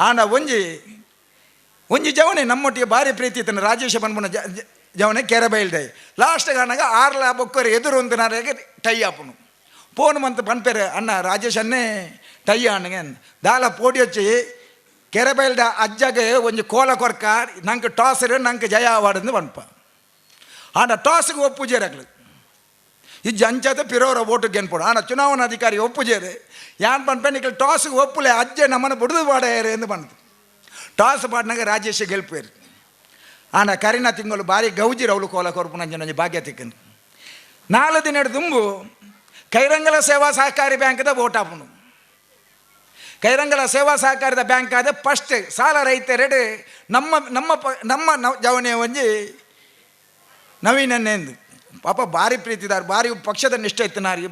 ಆಂಡ ಒಂಜಿ ಜವನೆ ನಮ್ಮೊಟ್ಟಿಗೆ ಭಾರಿ ಪ್ರೀತಿ ಇತ್ತನು ರಾಜೇಶ ಪನ್ಪುನ ಜವನೆ ಕೆರೆಬೈಲ್ದೆ ಲಾಸ್ಟ್ ಕಾರಣಾಗ 6 ಬೊಕ್ಕರು ಎದುರು ಒಂದು ನಾರಾಗೆ ಟೈ ಆಪುನು ಫೋನ್ ಮಂತ್ ಪನ್ಪೇರು ಅಣ್ಣ ರಾಜೇಶ್ ಅನ್ನೇ ಟೈ ಅಣ್ಣಗೆ ದಾಲ ಪೋಟಿ ಹಚ್ಚಿ ಕೆರೆಬೈಲ್ದ ಅಜ್ಜಗೆ ಒಂಜಿ ಕೋಲ ಕೊರ್ಕ ನಂಗೆ ಟಾಸರು ನಂಗೆ ಜಯ ಅವಾರ್ಡ್ ಎಂದು ಪನ್ಪ ಆಂಡ ಟಾಸ್ಗೆ ಒಪ್ಪುಜೇರಾಗ್ಲಿ ಇಜ್ಜ ಅಂಚತೆ ಪಿರೋರ ಓಟು ಗೆನ್ಪೋಡು ಆಂಡ ಚುನಾವಣಾಧಿಕಾರಿ ಒಪ್ಪುಜೇರು ಯಾನ್ ಪನ್ಪೆ ನಿಕ್ಲು ಟಾಸ್ಗೆ ಒಪ್ಪುಲೆ ಅಜ್ಜೆ ನಮ್ಮನ್ನು ಬುಡ್ದು ಪಾಡೇರು ಎಂದು ಪನ್ತು ಟಾಸ್ ಪಾಡ್ನಾಗ ರಾಜೇಶ್ ಗೆಲ್ಪೇರು ಆಂಡ ಕರಿನ ತಿಂಗಳು ಭಾರಿ ಗೌಜಿರು ಅವಳು ಕೋಲ ಕೊರ್ಪು ನಂಜಿ ಭಾಗ್ಯ ತಿಕ್ಕನು 4 ದಿನ ದುಂಬು ಕೈರಂಗಲ ಸೇವಾ ಸಹಕಾರಿ ಬ್ಯಾಂಕ್ದ ಓಟ್ ಹಾಪುನು ಕೈರಂಗಲ ಸೇವಾ ಸಹಕಾರದ ಬ್ಯಾಂಕ್ ಆದ ಫಸ್ಟ್ ಸಾಲ ರೈತರೆಡು ನಮ್ಮ ಜವನಿಯ ಒಂಜಿ ನವೀನನ್ನೆಂದು ಪಾಪ ಭಾರಿ ಪ್ರೀತಿದಾರ ಭಾರಿ ಪಕ್ಷದ ನಿಷ್ಠೆ ಇತ್ತನಾರಿ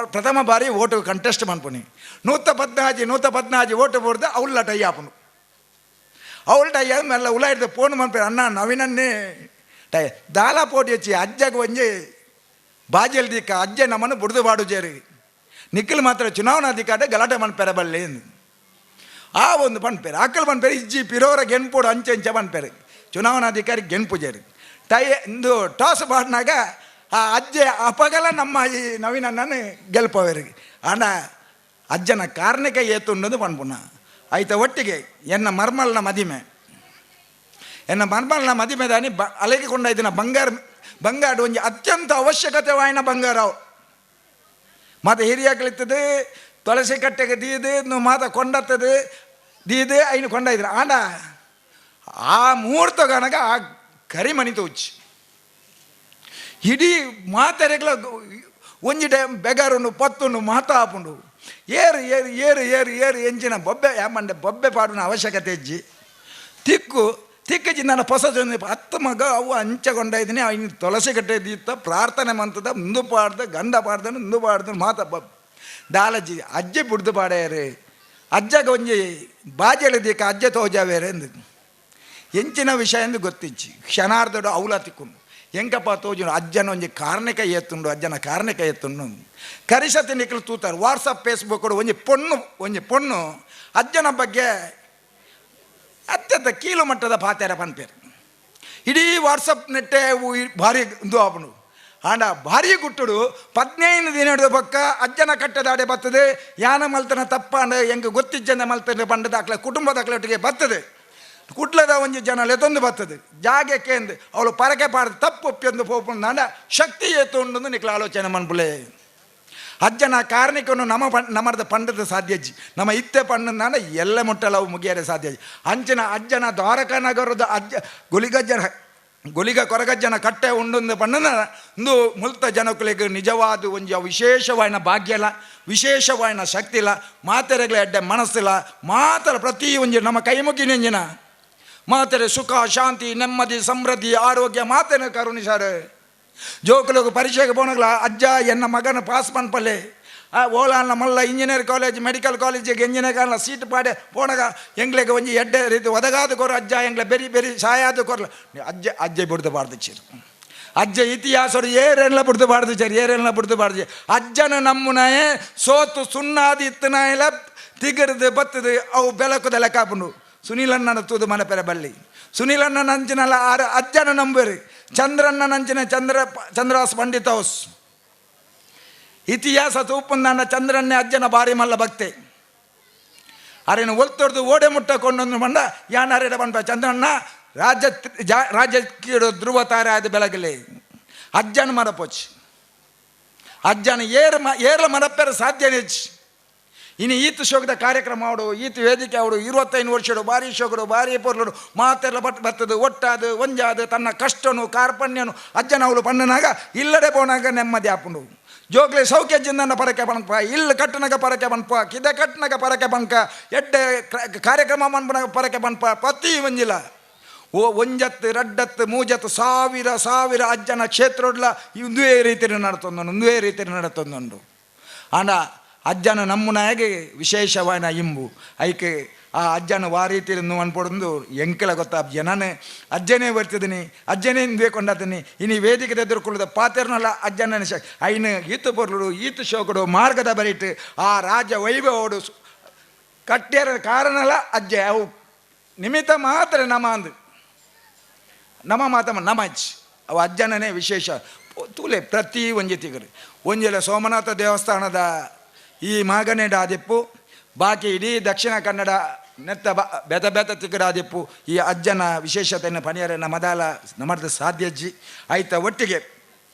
ಪ್ರಥಮ ಬಾರಿ ಓಟು ಕಂಟೆಸ್ಟ್ ಮನ್ಪುನಿ 114 ಓಟು ಬೋಡ್ದು ಅವಳ ಟೈ ಆಪುನು ಅವಳು ಟೈ ಆದ ಮೇಲೆ ಉಲಾಯಿಡ್ದು ಫೋನ್ ಮನ್ಪೇರು ಅಣ್ಣ ನವೀನನ್ನೇ ಟೈ ದಾಲ ಪೋಟಿ ಹಚ್ಚಿ ಅಜ್ಜಗೆ ಒಂಜಿ ಬಾಜಿಯಲ್ ದಿಕ್ಕ ಅಜ್ಜೆ ನಮ್ಮನ್ನು ಬುಡ್ದು ಬಾಡುಜೇರಿ ನಿಖಿಲ್ ಮಾತ್ರ ಚುನಾವಣಾಧಿಕಾರಿ ಗಲಾಟೆ ಮನ್ಪೇರೆ ಬಲ್ಲೆ ಎಂದು ಆ ಒಂದು ಪನ್ಪೇರು ಅಕ್ಕಲ್ ಪನ್ಪೇರು ಇಜ್ಜಿ ಪಿರೋರ ಗೆನ್ಪೋಡು ಅಂಚೆ ಪನ್ಪೇರು ಚುನಾವಣಾಧಿಕಾರಿ ಗೆನ್ಪುಜೇರಿ ಟೈ ಇಂದು ಟಾಸ್ ಬಾಡ್ನಾಗ ಆ ಅಜ್ಜೆ ಅಪಗಲ ನಮ್ಮ ಈ ನವೀನನ್ನು ಗೆಲ್ಪವರಿಗೆ ಆಂಡ ಅಜ್ಜನ ಕಾರಣಕ್ಕೆ ಏತುಂಡದು ಪನ್ಪುನ ಆಯ್ತ ಒಟ್ಟಿಗೆ ಎನ್ನ ಮರ್ಮಲ್ನ ಮದಿಮೆ ದಾನಿ ಅಲೆಗೆ ಕೊಂಡಾಯ್ತಿನ ಬಂಗಾರ ಒಂಜಿ ಅತ್ಯಂತ ಅವಶ್ಯಕತೆವಾಯಿನ ಬಂಗಾರವು ಮಾತ ಹಿರಿಯಾಗ್ಲಿತ್ತದು ತುಳಸಿ ಕಟ್ಟೆಗೆ ದೀದು ಮಾತ ಕೊಂಡತ್ತದು ದೀದು ಐನು ಕೊಂಡಾಯ್ತು ಆಂಡ ಆ ಮುಹೂರ್ತ ಗಣಗ ಆ ಕರಿಮಣಿ ತೋಚಿ ಇಡೀ ಮಾತೆರೆಗ್ಲ ಒಂಜಿ ಟೈಮ್ ಬೆಗಾರುಂಡು ಪತ್ತುಂಡು ಮಾತಾಪುಂಡು ಏರು ಎಂಚಿನ ಬೊಬ್ಬೆ ಯಾಮಂಡೆ ಬೊಬ್ಬೆ ಪಾಡಿನ ಅವಶ್ಯಕತೆ ಇಜ್ಜಿ ತಿಕ್ಕಜ್ಜಿ ನನ್ನ ಹೊಸ 10 ಮಗ ಅವು ಹಂಚಗೊಂಡಾಯ್ತೀನಿ ಇನ್ನು ತುಳಸಿ ಕಟ್ಟೆ ದೀತ್ತ ಪ್ರಾರ್ಥನೆ ಮಂತದ ಮುಂದು ಪಾಡ್ದ ಗಂಡ ಪಾಡ್ದನು ಮುಂದು ಪಾಡ್ದನು ಬೊಬ್ಬೆ ದಾಲಜ್ಜಿ ಅಜ್ಜೆ ಬುಡ್ದು ಪಾಡ್ಯಾರೆ ಅಜ್ಜಗೆ ಒಂಜಿ ಬಾಜೆಲಿ ದೀಕ ಅಜ್ಜೆ ತೋಜಾವೇರೆ ಎಂದು ಎಂಚಿನ ವಿಷಯ ಎಂದು ಗೊತ್ತಿಚ್ಚಿ ಕ್ಷಣಾರ್ಧಡು ಅವಲ ತಿಕ್ಕೊಂಡು ಎಂಕಪ್ಪ ತೋಜು ಅಜ್ಜನ ಒಂಜಿ ಕಾರಣಕ್ಕೆ ಅಜ್ಜನ ಕಾರಣಕ್ಕೆ ಎತ್ತುಂಡು ಕರಿಸತಿ ನಿಕ್ಲು ತೂತಾರೆ ವಾಟ್ಸಪ್ ಫೇಸ್ಬುಕ್ ಒಂಜಿ ಪೊಣ್ಣು ಅಜ್ಜನ ಬಗ್ಗೆ ಅತ್ಯಂತ ಕೀಳು ಮಟ್ಟದ ಪಾತ್ಯಾರ ಪನ್ಪೇರು ಇಡೀ ವಾಟ್ಸಪ್ ನೆಟ್ಟೆ ಭಾರಿ ಇದು ಆಪುಂಡು ಆಂಡ ಭಾರಿ ಗುಟ್ಟುಡು 15 ದಿನ ಹಿಡಿದ ಪಕ್ಕ ಅಜ್ಜನ ಕಟ್ಟದಾಡೆ ಬರ್ತದೆ. ಯಾನ ಮಲ್ತನ ತಪ್ಪಾಂಡ ಹೆಂಗೆ ಗೊತ್ತಿಜ್ಜನ ಮಲ್ತನ ಪಂಡದ ಅಕ್ಲ ಕುಟುಂಬದ ಅಕ್ಲೊಟ್ಟಿಗೆ ಬರ್ತದೆ. ಕುಟ್ಲದ ಒಂಜಿ ಜನ ಲೆತೊಂದು ಬರ್ತದೆ ಜಾಗಕ್ಕೆ ಎಂದು ಅವಳು ಪರಕೆ ಪಾಡ್ದು ತಪ್ಪು ಒಪ್ಪಿಯೊಂದು ಪೋಪುಂದಾಂಡ ಶಕ್ತಿ ಏತೊಂಡು ನಿಕ್ಲ ಆಲೋಚನೆ ಮನ್ಪುಲೆ. ಅಜ್ಜನ ಕಾರಣಿಕನ್ನು ನಮ್ಮದ ಪಂಡದ ಸಾಧ್ಯಜ್ಜಿ ನಮ್ಮ ಇತ್ತೆ ಪಂಡಂದಾಂಡ ಎಲ್ಲ ಮುಟ್ಟಲವು ಮುಗಿಯರೆ ಸಾಧ್ಯಜ್ಜಿ ಅಂಚಿನ ಅಜ್ಜನ ದ್ವಾರಕಾ ನಗರದ ಅಜ್ಜ ಗುಲಿಗ ಕೊರಗಜ್ಜನ ಕಟ್ಟೆ ಉಂಡು ಪಂಡನ ಇಂದು ಮುಲ್ತ ಜನಕುಲಿಗೆ ನಿಜವಾದ ಒಂಜಿ ವಿಶೇಷವಾಯಿನ ಭಾಗ್ಯಲ ವಿಶೇಷವಾಯಿನ ಶಕ್ತಿ ಇಲ್ಲ ಮಾತೆರೆಗಳ ಎಡ್ಡೆ ಮನಸ್ಸಿಲ್ಲ ಮಾತರ ಪ್ರತಿ ಒಂಜಿ ನಮ್ಮ ಕೈ ಮುಗಿನೆಂಜಿನ ಮಾತೆರೆ ಸುಖ ಶಾಂತಿ ನೆಮ್ಮದಿ ಸಮೃದ್ಧಿ ಆರೋಗ್ಯ ಮಾತೇನೆ ಕರುಣಿಸಾರೆ. ಜೋಕುಲಗು ಪರೀಕ್ಷೆಗೆ ಪೋನಗ್ಲ ಅಜ್ಜ ಎನ್ನ ಮಗನ ಪಾಸ್ ಪನ್ಪಲ್ಲೆ ಓಲಾನ ಮಲ್ಲ ಇಂಜಿನಿಯರ್ ಕಾಲೇಜ್ ಮೆಡಿಕಲ್ ಕಾಲೇಜಿಗೆ ಎಂಜಿನಿಯರ್ ಸೀಟ್ ಪಾಡೆ ಪೋಣಗ ಎಂಗ್ಲೆಗೆ ಒಂಜಿ ಎಡ್ಡೆ ರೀತಿ ಒದಗಾದ ಕೊರ ಅಜ್ಜ ಎಂಗ್ಲೆ ಬೆರಿ ಬೆರಿ ಸಾಯಾದ ಕೊರ್ಲ ಅಜ್ಜೆ ಬಿಡ್ದು ಬಾರ್ದು ಚೀರು ಅಜ್ಜ ಇತಿಹಾಸರು ಏರೆಲ್ಲ ಬಿಡ್ದು ಬಾರ್ದು ಚೇರಿ ಏರೆಲ್ಲ ಬಿಡ್ದು ಬಾರ್ದು ಅಜ್ಜನ ನಮ್ಮುನಾಯೇ ಸೋತು ಸುಣ್ಣಾದಿ ಇತ್ತನಾಯೆಲ್ಲ ತಿಗರ್ದು ಬತ್ತದು ಅವು ಬೆಳಕುದ ಲೆಕ್ಕಾಪುಂಡು ಸುನೀಲಣ್ಣನ ತೂದು ಮನಪೆರ ಬಳ್ಳಿ ಸುನೀಲಣ್ಣ ನಂಚಿನಲ್ಲ ಅಜ್ಜನ ನಂಬೇರಿ ಚಂದ್ರಣ್ಣ ನಂಚಿನ ಚಂದ್ರವಾಸ್ ಪಂಡಿತ್ ಹೌಸ್ ಇತಿಹಾಸ ತೂಪುಂದಾಂಡ ಚಂದ್ರನ್ನೇ ಅಜ್ಜನ ಬಾರಿ ಮಲ್ಲ ಭಕ್ತೆ ಅರೇನು ಒಲ್ತೊಡ್ದು ಓಡೆ ಮುಟ್ಟಕೊಂಡೊಂದು ಮಂಡ ಯಾನಾರೇಡ ಪಂಪ ಚಂದ್ರಣ್ಣ ರಾಜ್ಯ ಧ್ರುವ ತಾರೆ ಆದ ಬೆಳಗಲೆ ಅಜ್ಜನ ಮರಪೋಚ್ ಅಜ್ಜನ ಏರ್ಲ ಮರಪ್ಪೆರ ಸಾಧ್ಯನೇ ಇನ್ನು ಈತ ಶೋಕದ ಕಾರ್ಯಕ್ರಮ ಆಡು ಈತ ವೇದಿಕೆ ಆಡು 25 ವರ್ಷಡು ಭಾರಿ ಶೋಕಡು ಭಾರಿ ಪೊರ್ಲಡು ಮಾತೆಲ್ಲ ಬರ್ತದು ಒಟ್ಟಾದು ಒಂಜಾದು ತನ್ನ ಕಷ್ಟನು ಕಾರ್ಪಣ್ಯನು ಅಜ್ಜನ ಅವಳು ಪಣ್ಣನಾಗ ಇಲ್ಲಡೆ ಪೋನಾಗ ನೆಮ್ಮದಿ ಆಪುಂಡು ಜೋಗ್ಲೆ ಸೌಖ್ಯ ಜಿಂದನ ಪರಕೆ ಬಣಪ ಇಲ್ಲ ಕಟ್ಟನಗ ಪರಕೆ ಬಣಪ ಕಿದೆ ಕಟ್ಟನಗ ಪರಕೆ ಬಣಕ ಎಡ್ಡೆ ಕಾರ್ಯಕ್ರಮ ಮನ್ಪನಗ ಪರಕೆ ಬಣಪ ಪ್ರತಿ ಒಂಜಿಲ್ಲ ಒಂಜತ್ತು ರಡ್ಡತ್ತು ಮೂಜತ್ತು ಸಾವಿರ ಅಜ್ಜನ ಕ್ಷೇತ್ರಡ್ಲ ಒಂದೇ ರೀತಿಯಲ್ಲಿ ನಡತೊಂದುಂಡು ಆಂಡ ಅಜ್ಜನ ನಮ್ಮನಾಗೆ ವಿಶೇಷವಾದ ಇಂಬು ಐಕೆ ಆ ಅಜ್ಜನ ವಾ ರೀತಿಯಲ್ಲಿ ಅನ್ಪೊಂದು ಎಂಕೆಲ ಗೊತ್ತ ಜನನೇ ಅಜ್ಜನೇ ಬರ್ತಿದ್ದೀನಿ ಅಜ್ಜನೇ ಬೇಕೊಂಡತೀನಿ ಇನ್ನು ವೇದಿಕೆ ಎದುರುಕೊಳ್ಳದ ಪಾತೆರ್ನಲ್ಲ ಅಜ್ಜನ ಐನು ಈತು ಪೊರ್ಲು ಈತು ಶೋಕಡು ಮಾರ್ಗದ ಬರಿಟ್ಟು ಆ ರಾಜ ವೈಭವಡು ಕಟ್ಟಿಯರ ಕಾರಣಲ್ಲ ಅಜ್ಜೆ ಅವು ನಿಮಿತ್ತ ಮಾತ್ರ ನಮ್ಮ ಮಾತಮ್ಮ ನಮಜ್ ಅವು ಅಜ್ಜನೇ ವಿಶೇಷ ತೂಲೆ ಪ್ರತಿ ಒಂಜಿ ತಿಗರು ಒಂಜೆಲ್ಲ ಸೋಮನಾಥ ದೇವಸ್ಥಾನದ ಈ ಮಾಗನೇಡ ಆದಿಪ್ಪು ಬಾಕಿ ಇಡೀ ದಕ್ಷಿಣ ಕನ್ನಡ ನೆತ್ತ ಬೆತ ತಿಕ್ಕಡಾದಿಪ್ಪು ಈ ಅಜ್ಜನ ವಿಶೇಷತೆಯನ್ನು ಪಣಿಯರೆ ನಮ್ಮದ ಸಾಧ್ಯಜ್ಜಿ ಆಯ್ತ ಒಟ್ಟಿಗೆ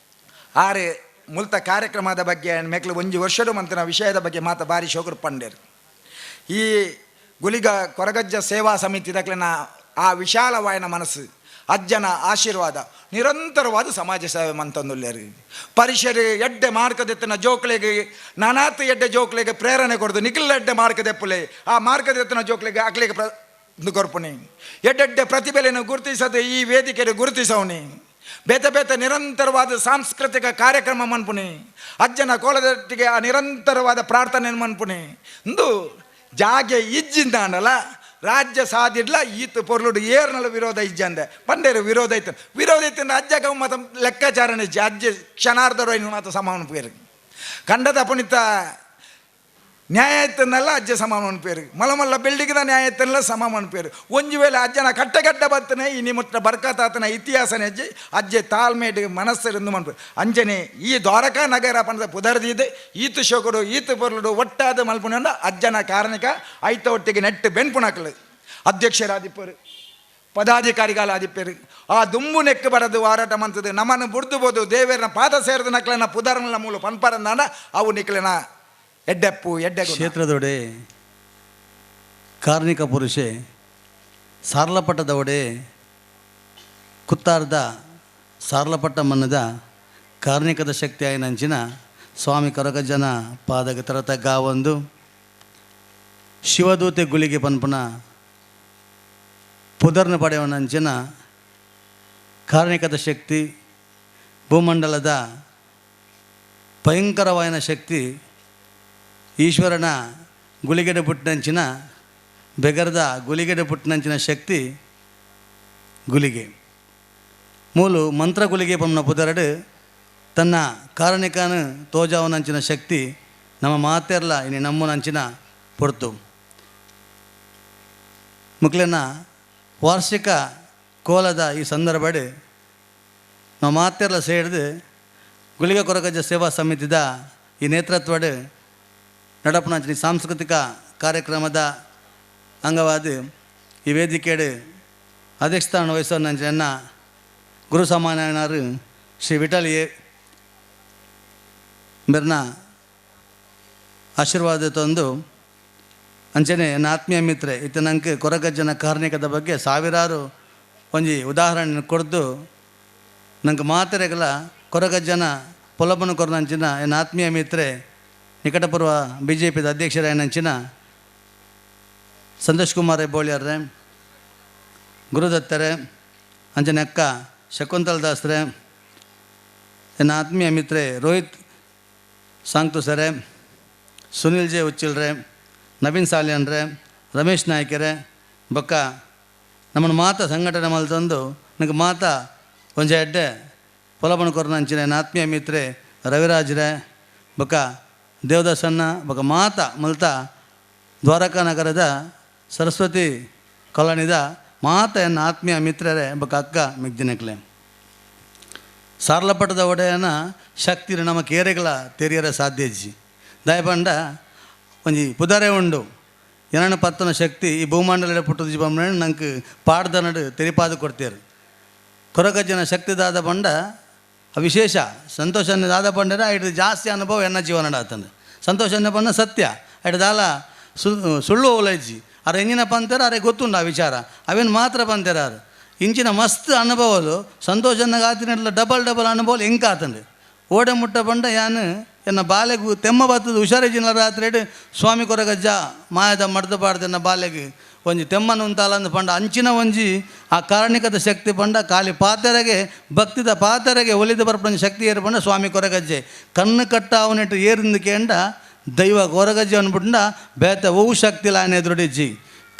ಆರೆ ಮುಲ್ತ ಕಾರ್ಯಕ್ರಮದ ಬಗ್ಗೆ ಮೇಕ್ಲು ಒಂಜಿ ವರ್ಷಡು ಮಂತನ ವಿಷಯದ ಬಗ್ಗೆ ಮಾತ ಭಾರಿ ಶೋಕರು ಪಂಡೇರು ಈ ಗುಲಿಗ ಕೊರಗಜ್ಜ ಸೇವಾ ಸಮಿತಿ ದಕ್ಲಿನ ಆ ವಿಶಾಲವಾಯನ ಮನಸ್ಸು ಅಜ್ಜನ ಆಶೀರ್ವಾದ ನಿರಂತರವಾದ ಸಮಾಜ ಸೇವೆ ಮಂತಂದುಲ್ಲೇರು ಪರಿಸರ ಎಡ್ಡೆ ಮಾರ್ಕದೆತ್ತಿನ ಜೋಕ್ಲೆಗೆ ನಾನಾತ್ ಎಡ್ಡೆ ಜೋಕ್ಲೆಗೆ ಪ್ರೇರಣೆ ಕೊಡ್ದು ನಿಖಿಲ್ ಎಡ್ಡೆ ಮಾರ್ಕದೆಪ್ಪುಲೆ ಆ ಮಾರ್ಕದೆತ್ತಿನ ಜೋಕ್ಲೆಗೆ ಅಕ್ಲಿಗೆ ಕೊರ್ಪುನಿ ಎಡ್ಡೆಡ್ಡೆ ಪ್ರತಿಭೆಯನ್ನು ಗುರುತಿಸದೆ ಈ ವೇದಿಕೆಯನ್ನು ಗುರುತಿಸವನಿ ಬೇತೆ ನಿರಂತರವಾದ ಸಾಂಸ್ಕೃತಿಕ ಕಾರ್ಯಕ್ರಮ ಮನ್ಪುನಿ ಅಜ್ಜನ ಕೋಲದೊಟ್ಟಿಗೆ ಆ ನಿರಂತರವಾದ ಪ್ರಾರ್ಥನೆ ಮನ್ಪುನಿ ಇಂದು ಜಾಗೆ ಇಜ್ಜಿಂದ ಅನ್ನಲ್ಲ ರಾಜ್ಯ ಸಾಧಿಡ್ಲ ಈತ ಪೊರ್ಲುಡು ಏರ್ನಲ್ಲ ವಿರೋಧ ಇಜ್ಜಂದೆ ಪಂಡೇರು ವಿರೋಧ ಇತ್ತು ಅಜ್ಜ ಗಮ್ಮತ ಲೆಕ್ಕಾಚಾರಣೆ ಅಜ್ಜ ಕ್ಷಣಾರ್ಧರು ಐನು ಮಾತ ಸಮಾನ ಪೇರು ಕಂಡದ ಪುಣಿತ ನ್ಯಾಯ ಇತ್ತನ್ನಲ್ಲ ಅಜ್ಜ ಸಮಾನ ಪೇರು ಮಲ್ಲ ಬೆಳ್ಳಿಗಿದ ನ್ಯಾಯ ಇತ್ತನ್ನಲ್ಲ ಸಮಾನ ಪೇರು ಒಂಜು ವೇಳೆ ಅಜ್ಜನ ಕಟ್ಟಗಡ್ಡ ಬತ್ತನೆ ಈ ನಿಮ್ಮತ್ರ ಬರ್ಕತಾತನ ಇತಿಹಾಸನೆ ಅಜ್ಜಿ ಅಜ್ಜೆ ತಾಳ್ಮೇಡು ಮನಸ್ಸರಿಂದ ಮನ್ಪೇರು ಅಂಜನೆ ಈ ದ್ವಾರಕಾ ನಗರ ಪಂಡದ ಪುದರ್ದಿದೆ ಈತು ಶೋಕಡು ಈತು ಪೊರ್ಲುಡು ಒಟ್ಟಾದ ಮಲ್ಪುಣ ಅಜ್ಜನ ಕಾರಣಿಕ ಐತ ಒಟ್ಟಿಗೆ ನೆಟ್ಟು ಬೆನ್ಪುಣಕ್ಲು ಅಧ್ಯಕ್ಷರಾದಿಪ್ಪರು ಪದಾಧಿಕಾರಿಗಳಾದಿಪ್ಪರು ಆ ದುಂಬು ನೆಕ್ಕು ಬರದು ಹೋರಾಟ ಮಂತದ್ದು ನಮ್ಮನ್ನು ಬುಡ್ದುಬೋದು ದೇವರನ ಪಾದ ಸೇರಿದ ನಕ್ಲನ ಪುದರ್ನ ಮೂಲ ಪನ್ಪರಂದಾಂಡ ಅವು ನಿಕ್ಲನ ಎಡ್ಡೆಪ್ಪು ಕ್ಷೇತ್ರದೊಡೆ ಕಾರ್ಣಿಕ ಪುರುಷೆ ಸಾರ್ಲಪಟ್ಟದೊಡೆ ಕುತ್ತಾರ್ದ ಸಾರ್ಲಪಟ್ಟ ಮನ್ನದ ಕಾರ್ಣಿಕದ ಶಕ್ತಿ ಆಯ್ನಂಚಿನ ಸ್ವಾಮಿ ಕೊರಗಜ್ಜನ ಪಾದಗ ತರತ ಗಾವೊಂದು ಶಿವದೂತೆ ಗುಳಿಗೆ ಪನ್ಪುನ ಪುದರ್ನ ಪಡೆಯವನಂಚಿನ ಕಾರ್ಣಿಕದ ಶಕ್ತಿ ಭೂಮಂಡಲದ ಭಯಂಕರವಾದ ಶಕ್ತಿ ಈಶ್ವರನ ಗುಳಿಗೆಡೆ ಪುಟ್ಟಿನಂಚಿನ ಬೆಗರದ ಗುಳಿಗೆಡೆ ಪುಟ್ಟಿನಂಚಿನ ಶಕ್ತಿ ಗುಳಿಗೆ ಮೂಲು ಮಂತ್ರ ಗುಳಿಗೆ ಪಂನ ಪುದರಡು ತನ್ನ ಕಾರಣಿಕನು ತೋಜಾವನಂಚಿನ ಶಕ್ತಿ ನಮ್ಮ ಮಾತೆರ್ಲ ಇನ್ನು ನಮ್ಮನಂಚಿನ ಪೊರ್ತು ಮುಕ್ಲೆನ ವಾರ್ಷಿಕ ಕೋಲದ ಈ ಸಂದರ್ಭಡು ನಮ್ಮ ಮಾತೆರ್ಲ ಸೇರಿದು ಗುಳಿಗ ಕೊರಗಜ್ಜ ಸೇವಾ ಸಮಿತಿದ ಈ ನೇತೃತ್ವಡ್ ನಡಪುನಾಂಚಿನ ಸಾಂಸ್ಕೃತಿಕ ಕಾರ್ಯಕ್ರಮದ ಅಂಗವಾದ ಈ ವೇದಿಕೆಡ್ ಅಧ್ಯಕ್ಷಸ್ಥಾನ ವಹಿಸೋನ ಗುರು ಸಮಾನಾಯಣರು ಶ್ರೀ ವಿಠಲ್ ಎ ಮೇರ್ನ ಆಶೀರ್ವಾದ ತಂದು ಅಂಚನೆ ನನ್ನ ಆತ್ಮೀಯ ಮಿತ್ರೆ ನಂಗೆ ಕೊರಗಜ್ಜನ ಕಾರ್ಣಿಕದ ಬಗ್ಗೆ ಸಾವಿರಾರು ಒಂಜಿ ಉದಾಹರಣೆ ಕೊಡ್ದು ನಂಗೆ ಮಾತೆರೆಗಲ ಕೊರಗಜ್ಜನ ಪೊಲಪನ ಕೊರನಂಚಿನ ನನ್ನ ಆತ್ಮೀಯ ಮಿತ್ರೆ ನಿಕಟಪೂರ್ವ BJP ಅಧ್ಯಕ್ಷರಾಯನಂಚಿನ ಸಂತೋಷ್ ಕುಮಾರ್ ಬೋಳಿಯರ್ರೆ ಗುರುದತ್ತರೆ ಅಂಚನೆ ಅಕ್ಕ ಶಕುಂತಲ್ ದಾಸ್ರೆ ನನ್ನ ಆತ್ಮೀಯ ಮಿತ್ರೆ ರೋಹಿತ್ ಸಾಂಗ್ತು ಸರೆ ಸುನಿಲ್ ಜೆ ಉಚ್ಚಿಲ್ರೆ ನವೀನ್ ಸಾಲಿಯನ್ರೆ ರಮೇಶ್ ನಾಯ್ಕರೆ ಬೊಕ್ಕ ನಮ್ಮನ್ನು ಮಾತ ಸಂಘಟನೆ ಮಲ್ತಂದು ನನಗೆ ಮಾತ ಒಂಜೆ ಅಡ್ಡೆ ಪೊಲಪಣ ಕೊರನಂಚಿನ ನನ್ನ ಆತ್ಮೀಯ ಮಿತ್ರೆ ರವಿರಾಜ್ರೆ ಬೊಕ್ಕ ದೇವದಾಸನ್ನ ಬೊಕ್ಕ ಮಾತ ಮಲ್ತ ದ್ವಾರಕಾ ನಗರದ ಸರಸ್ವತಿ ಕಾಲೋನಿದ ಮಾತ ಎನ್ನ ಆತ್ಮೀಯ ಮಿತ್ರರೇ ಬೊಕ್ಕ ಅಕ್ಕ ಮಿಗ್ದಿನಕ್ಲೆ ಸಾರ್ಲಪಟ್ಟದ ಒಡೆಯನ ಶಕ್ತಿ ನಮ್ಮ ಕೇರೆಗಳ ತೆರಿಯರ ಸಾಧ್ಯಜಿ ದಯಪಂಡ ಒಂಜಿ ಪುದರೆ ಉಂಡು ಏನನ ಪತ್ತನ ಶಕ್ತಿ ಈ ಭೂಮಂಡಲ ಪುಟ್ಟದ ಬಂದ ನಂಗೆ ಪಾಡ್ದನಡು ತೆರಿಪಾದು ಕೊಡ್ತೇರು ಕೊರಗಜ್ಜನ ಶಕ್ತಿ ದಾದ ಪಂಡ ವಿಶೇಷ ಸಂತೋಷನ ದಾದ ಪಂಡರೆ ಐದು ಜಾಸ್ತಿ ಅನುಭವ ಎನ್ನ ಜೀವನ ಆತಂದು ಸಂತೋಷನ ಪಂಡ ಸತ್ಯ ಐದು ದಾಲ ಸುಳ್ಳು ಓಲೈಜಿ ಅರೆ ಎಂಜಿನ ಪಂತೇರ ಅರೆ ಗೊತ್ತುಂಡು ಆ ವಿಚಾರ ಅವೇನು ಮಾತ್ರ ಪಂತೇರ ಇಂಚಿನ ಮಸ್ತ್ ಅನುಭವಲು ಸಂತೋಷನಾಗ ಆತಿನ ಡಬಲ್ ಅನುಭವ ಹೆಂಗೆ ಆತಂಡು ಓಡೆ ಮುಟ್ಟ ಪಂಡ ಯಾನು ಎನ್ನ ಬಾಲೆಗೂ ತೆಮ್ಮ ಬತ್ತದ ಹುಷಾರಿಜಿನ ರಾತ್ರಿ ಸ್ವಾಮಿ ಕೊರಗಜ್ಜ ಮಾಯದ ಮಡ್ದು ಪಾಡ್ದು ಎನ್ನ ಬಾಲೆಗೆ ಒಂಜಿ ತೆಮ್ಮನ ಉಂತಾಲಂದು ಪಂಡ ಅಂಚಿನ ಒಂಜಿ ಆ ಕಾರಣಿಕದ ಶಕ್ತಿ ಪಂಡ ಖಾಲಿ ಪಾತೆರೆಗೆ ಭಕ್ತಿದ ಪಾತೆರೆಗೆ ಒಲಿದು ಬರ್ಪಂಜ ಶಕ್ತಿ ಏರು ಪಂಡ ಸ್ವಾಮಿ ಕೊರಗಜ್ಜೆ ಕಣ್ಣು ಕಟ್ಟ ಅವನಿಟ್ಟು ಏರಿಂದು ಕೇಂಡ ದೈವ ಕೊರಗಜ್ಜೆ ಅನ್ಬಿಟ್ಟ ಬೇತ ಓವು ಶಕ್ತಿಲ ఆయన ಎದುರುಡಿಜ್ಜಿ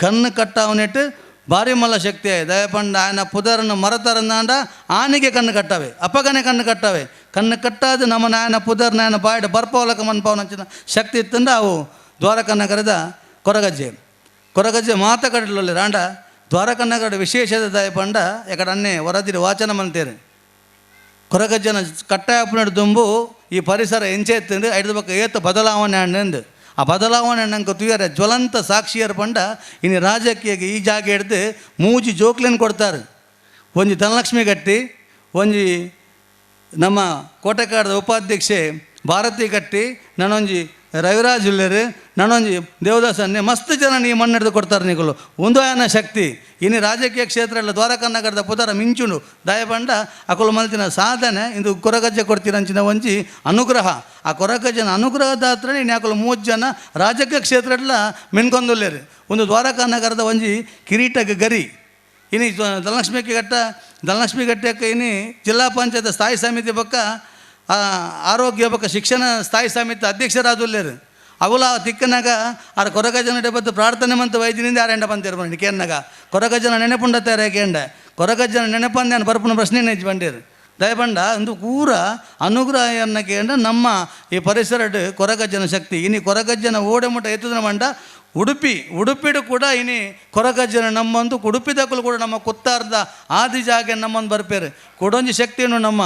ಕಣ್ಣು ಕಟ್ಟ ಅವನಿಟ್ಟು ಭಾರಿ ಮಲ್ಲ ಶಕ್ತಿ ದಯಪಂಡ ఆయన ಪುದರನ್ನು ಮರತರಂದಾಂಡ ಆನೆಗೆ ಕಣ್ಣು ಕಟ್ಟವೆ ಅಪ್ಪಗನೆ ಕಣ್ಣು ಕಟ್ಟವೆ ಕಣ್ಣು ಕಟ್ಟಾದ ನಮ್ಮನ್ನ ఆయన ಪುದರ್ನ ఆయన ಬಾಯ್ಡ ಬರ್ಪವಲಕ ಮನ್ಪವನಂಚಿನ ಶಕ್ತಿ ಇತ್ತಂಡ ಅವು ದ್ವಾರಕಾ ನಗರದ ಕೊರಗಜ್ಜೆ ಮಾತ ಕಡಲಲ್ಲಿ ರಾಂಡ ದ್ವಾರಕಾ ನಗರದ ವಿಶೇಷದ ದಯಪಂಡ ಎಕಡ ಅನ್ನೆ ವರದಿರಿ ವಾಚನ ಮಂತೇರು ಕೊರಗಜ್ಜನ ಕಟ್ಟಾಯಪ್ಪನಡು ದುಂಬು ಈ ಪರಿಸರ ಎಂಚೆತ್ತಂದು ಐದು ಪಕ್ಕ ಏತ ಬದಲಾವಣೆ ಅಣ್ಣಂದು ಆ ಬದಲಾವಣೆ ನಂಗೆ ತುಯರ ಜ್ವಲಂತ ಸಾಕ್ಷಿಯರು ಪಂಡ ಇನ್ನು ರಾಜಕೀಯಗೆ ಈ ಜಾಗ ಹಿಡ್ದು ಮೂಜಿ ಜೋಕ್ಲೇನು ಕೊಡ್ತಾರೆ ಒಂಜಿ ಧನಲಕ್ಷ್ಮಿ ಗಟ್ಟಿ ಒಂಜಿ ನಮ್ಮ ಕೋಟೆಕಾಡದ ಉಪಾಧ್ಯಕ್ಷೆ ಭಾರತಿ ಗಟ್ಟಿ ನನ್ನೊಂಜಿ ರವಿರಾಜ್ ಉಳ್ಳೇರು ನನ್ನೊಂಜಿ ದೇವದಾಸನ್ನೇ ಮಸ್ತ್ ಜನ ನೀ ಮಣ್ಣಿಡ್ದು ಕೊಡ್ತಾರೆ ನೀಗಳು ಒಂದು ಆಯನ ಶಕ್ತಿ ಇನ್ನು ರಾಜಕೀಯ ಕ್ಷೇತ್ರ ಎಲ್ಲ ದ್ವಾರಕಾ ನಗರದ ಪುದರ ಮಿಂಚುಂಡು ದಯಪಂಡ ಅಕಲು ಮಲ್ತಿನ ಸಾಧನೆ ಇಂದು ಕೊರಗಜ್ಜೆ ಕೊಡ್ತೀರಂಚಿನ ಒಂಜಿ ಅನುಗ್ರಹ ಆ ಕೊರಗಜ್ಜನ ಅನುಗ್ರಹದ ಹತ್ರ ಇನ್ನು ಯಾಕಲು 3 ಜನ ರಾಜಕೀಯ ಕ್ಷೇತ್ರ ಎಲ್ಲ ಮಿನ್ಕೊಂದುಲ್ಲೇರು ಒಂದು ದ್ವಾರಕಾ ನಗರದ ಒಂಜಿ ಕಿರೀಟಕ್ಕೆ ಗರಿ ಇನ್ನು ಧನಲಕ್ಷ್ಮಿ ಗಟ್ಟೆಕ್ಕೆ ಇನ್ನು ಜಿಲ್ಲಾ ಪಂಚಾಯತ್ ಸ್ಥಾಯಿ ಸಮಿತಿ ಪಕ್ಕ ಆರೋಗ್ಯ ಪಕ್ಕ ಶಿಕ್ಷಣ ಸ್ಥಾಯಿ ಸಮಿತಿ ಅಧ್ಯಕ್ಷರಾದುಲ್ಲೇರು ಅವಲ ತಿಕ್ಕನಾಗ ಆರ ಕೊರಗಜ್ಜನ ಬದ್ದು ಪ್ರಾರ್ಥನೆ ಮಂತ ವೈದ್ಯನಿಂದ ಯಾರೆಂಡ ಬಂದಿರು ಕೇನ್ನಾಗ ಕೊರಗಜ್ಜನ ನೆನೆಪುಂಡ ತೇರೆ ಕೇಂಡ ಕೊರಗಜ್ಜನ ನೆನಪಂದ ನಾನು ಬರ್ಪುನ ಪ್ರಶ್ನೆ ನೆಚ್ಚಿ ಬಂದಿರು ದಯಪಂಡ ಒಂದು ಪೂರ ಅನುಗ್ರಹ ಎನ್ನ ಕೇಂದ್ರ ನಮ್ಮ ಈ ಪರಿಸರಡ್ ಕೊರಗಜ್ಜನ ಶಕ್ತಿ ಇನ್ನು ಕೊರಗಜ್ಜನ ಓಡೆ ಮುಟ್ಟ ಎತ್ತುದನ ಮಂಡ ಉಡುಪಿಡು ಕೂಡ ಇನಿ ಕೊರಗಜ್ಜನ ನಮ್ಮಂದು ಉಡುಪಿದಕ್ಕೂ ಕೂಡ ನಮ್ಮ ಕುತ್ತಾರ್ದ ಆದಿ ಜಾಗ ನಮ್ಮಂದು ಬರ್ಪೇರು ಕೊಡೊಂಜಿ ಶಕ್ತಿಯನ್ನು ನಮ್ಮ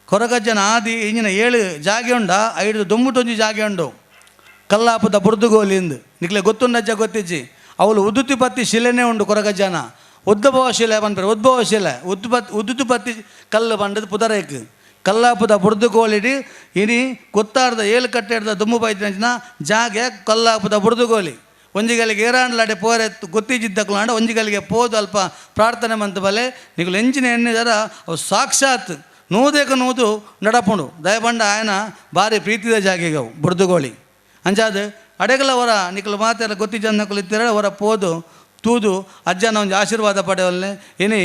ಕೊರಗಜ್ಜನ ಆದಿ ಇಂಜಿನ 7 ಜಾಗೆ ಉಂಡ 5 ದೊಂಬುಟೊಂಜಿ ಜಾಗೆ ಉಂಡು ಕಲ್ಲಾಪದ ಬುರ್ದುಗೋಲಿಂದು ನಿಕ್ಲೆ ಗೊತ್ತುಂಡಜ್ಜ ಗೊತ್ತಿಜ್ಜಿ ಅವಳು ಉದುತಿಪತ್ತಿ ಶಿಲೆನೇ ಉಂಡು ಕೊರಗಜ್ಜನ ಉದ್ಭವ ಶಿಲೆ ಬಂದ್ಬೇರು ಉದ್ಭವ ಶಿಲೆ ಉದುತುಪತ್ತಿ ಕಲ್ಲು ಬಂಡದು ಪುದರೇಕ್ ಕಲ್ಲಾಪದ ಬುರ್ದುಗೋಲಿಡಿ ಇನಿ ಗೊತ್ತಾರ್ದ 7 ಕಟ್ಟೆ ಹಿಡ್ದ ದುಮ್ಮು ಬೈದಿನ ಜಾಗೆ ಕಲ್ಲಾಪದ ಬುರ್ದುಗೋಲಿ ಒಂಜಿಗಲಿಗೆ ಏರಾಂಡ್ಲಾಡೆ ಪೋರೆ ಗೊತ್ತಿದ್ದಿದ್ದಕ್ಲಾಂಡ ಒಂಜಿಗಲಿಗೆ ಪೋದು ಅಲ್ಪ ಪ್ರಾರ್ಥನೆ ಮಂತ ಬಲೆ ನಿಗಳು ಎಂಚಿನ ಎಣ್ಣಿದಾರ ಅವು ಸಾಕ್ಷಾತ್ ನೂದು ನಡಪುಂಡು ದಯಪಂಡ ಆಯನ ಭಾರಿ ಪ್ರೀತಿದ ಜಾಗೆಗೆ ಅವು ಬುರ್ದುಗೋಳಿ ಅಂಚಾದ ಅಡೆಗಲ ಹೊರ ನಿಕ್ಕಲು ಮಾತೆಲ್ಲ ಗೊತ್ತಿದ್ದಕ್ಕಲು ಇತ್ತಿರ ಹೊರ ಪೋದು ತೂದು ಅಜ್ಜನ ಒಂದು ಆಶೀರ್ವಾದ ಪಡೆಯಲ್ಲೇ ಇನಿ